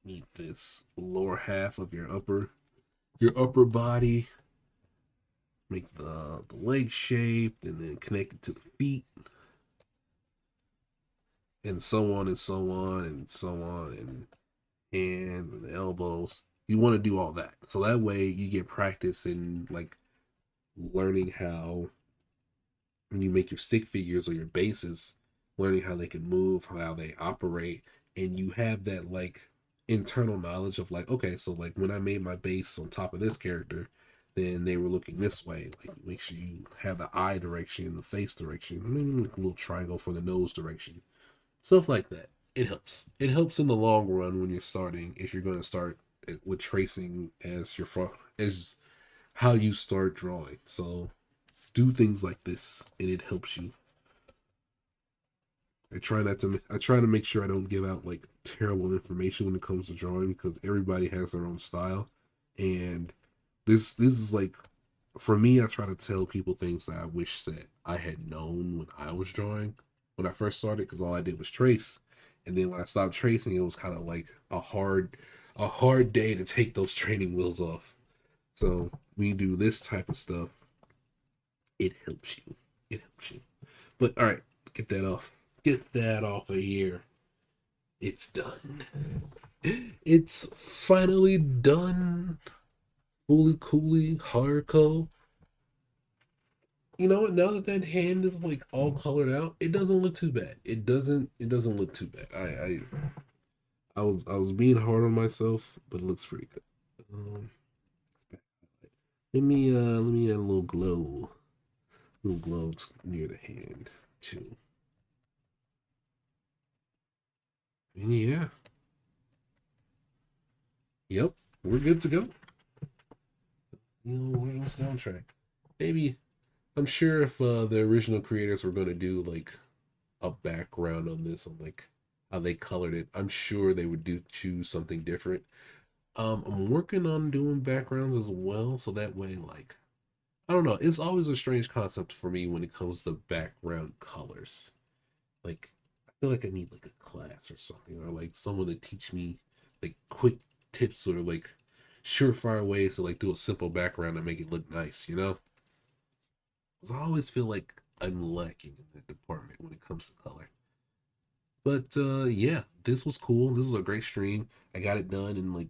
meet this lower half of your upper body, make the leg shaped, and then connect it to the feet, and so on and so on and so on, and hands and elbows. You want to do all that, so that way you get practice in like learning how, when you make your stick figures or your bases, learning how they can move, how they operate, and you have that like internal knowledge of like, okay, so like when I made my base on top of this character, then they were looking this way. Like, make sure you have the eye direction, the face direction, maybe like a little triangle for the nose direction, stuff like that. It helps. It helps in the long run when you're starting. If you're going to start with tracing as your as how you start drawing, so do things like this, and it helps you. I try to make sure I don't give out like terrible information when it comes to drawing, because everybody has their own style, and this is like, for me, I try to tell people things that I wish that I had known when I was drawing when I first started, because all I did was trace, and then when I stopped tracing, it was kind of like a hard day to take those training wheels off. So when you do this type of stuff, it helps you. It helps you. But all right, get that off. Get that off of here. It's done. It's finally done. Fooly Cooly Haruko. You know what? Now that that hand is like all colored out, it doesn't look too bad. It doesn't look too bad. I was being hard on myself, but it looks pretty good. Let me add a little glow near the hand too. And yeah, yep, we're good to go. Original soundtrack. Maybe, I'm sure if the original creators were going to do like a background on this, on like how they colored it, I'm sure they would choose something different. I'm working on doing backgrounds as well, so that way, like, I don't know, it's always a strange concept for me when it comes to background colors. Like, I feel like I need like a class or something, or like someone to teach me like quick tips, or like surefire ways to like do a simple background and make it look nice, you know? Because I always feel like I'm lacking in that department when it comes to color. But yeah, this was cool. This was a great stream. I got it done in like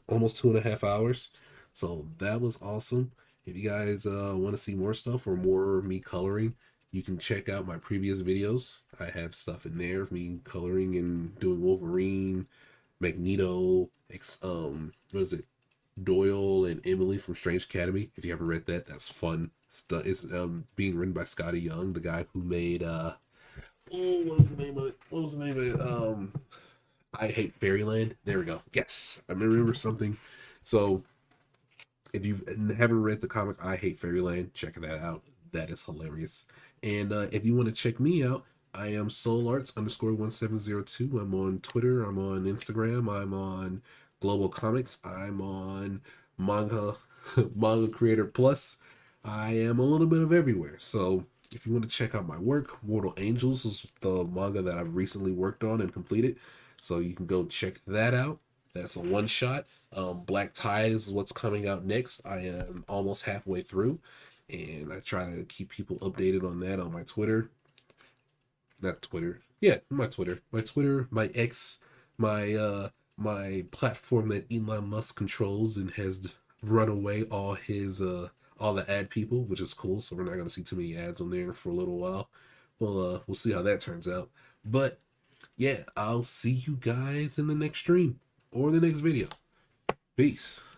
almost 2.5 hours. So that was awesome. If you guys want to see more stuff or more of me coloring, you can check out my previous videos. I have stuff in there of me coloring and doing Wolverine, Magneto, what is it? Doyle and Emily from Strange Academy. If you haven't read that, that's fun. It's being written by Scotty Young, the guy who made what was the name of it? What was the name of it? I Hate Fairyland. There we go. Yes, I remember something. So if you haven't read the comic I Hate Fairyland, check that out. That is hilarious. And if you want to check me out, I am Soularts_1702. I'm on Twitter. I'm on Instagram. I'm on Global Comics. I'm on Manga Manga Creator Plus. I am a little bit of everywhere. So if you want to check out my work, Mortal Angels is the manga that I've recently worked on and completed. So you can go check that out. That's a one shot. Black Tide is what's coming out next. I am almost halfway through, and I try to keep people updated on that on my Twitter. Not Twitter. Yeah, my Twitter. My Twitter, my X, my platform that Elon Musk controls and has run away all the ad people, which is cool. So we're not gonna see too many ads on there for a little while. We'll see how that turns out. But yeah, I'll see you guys in the next stream or the next video. Peace.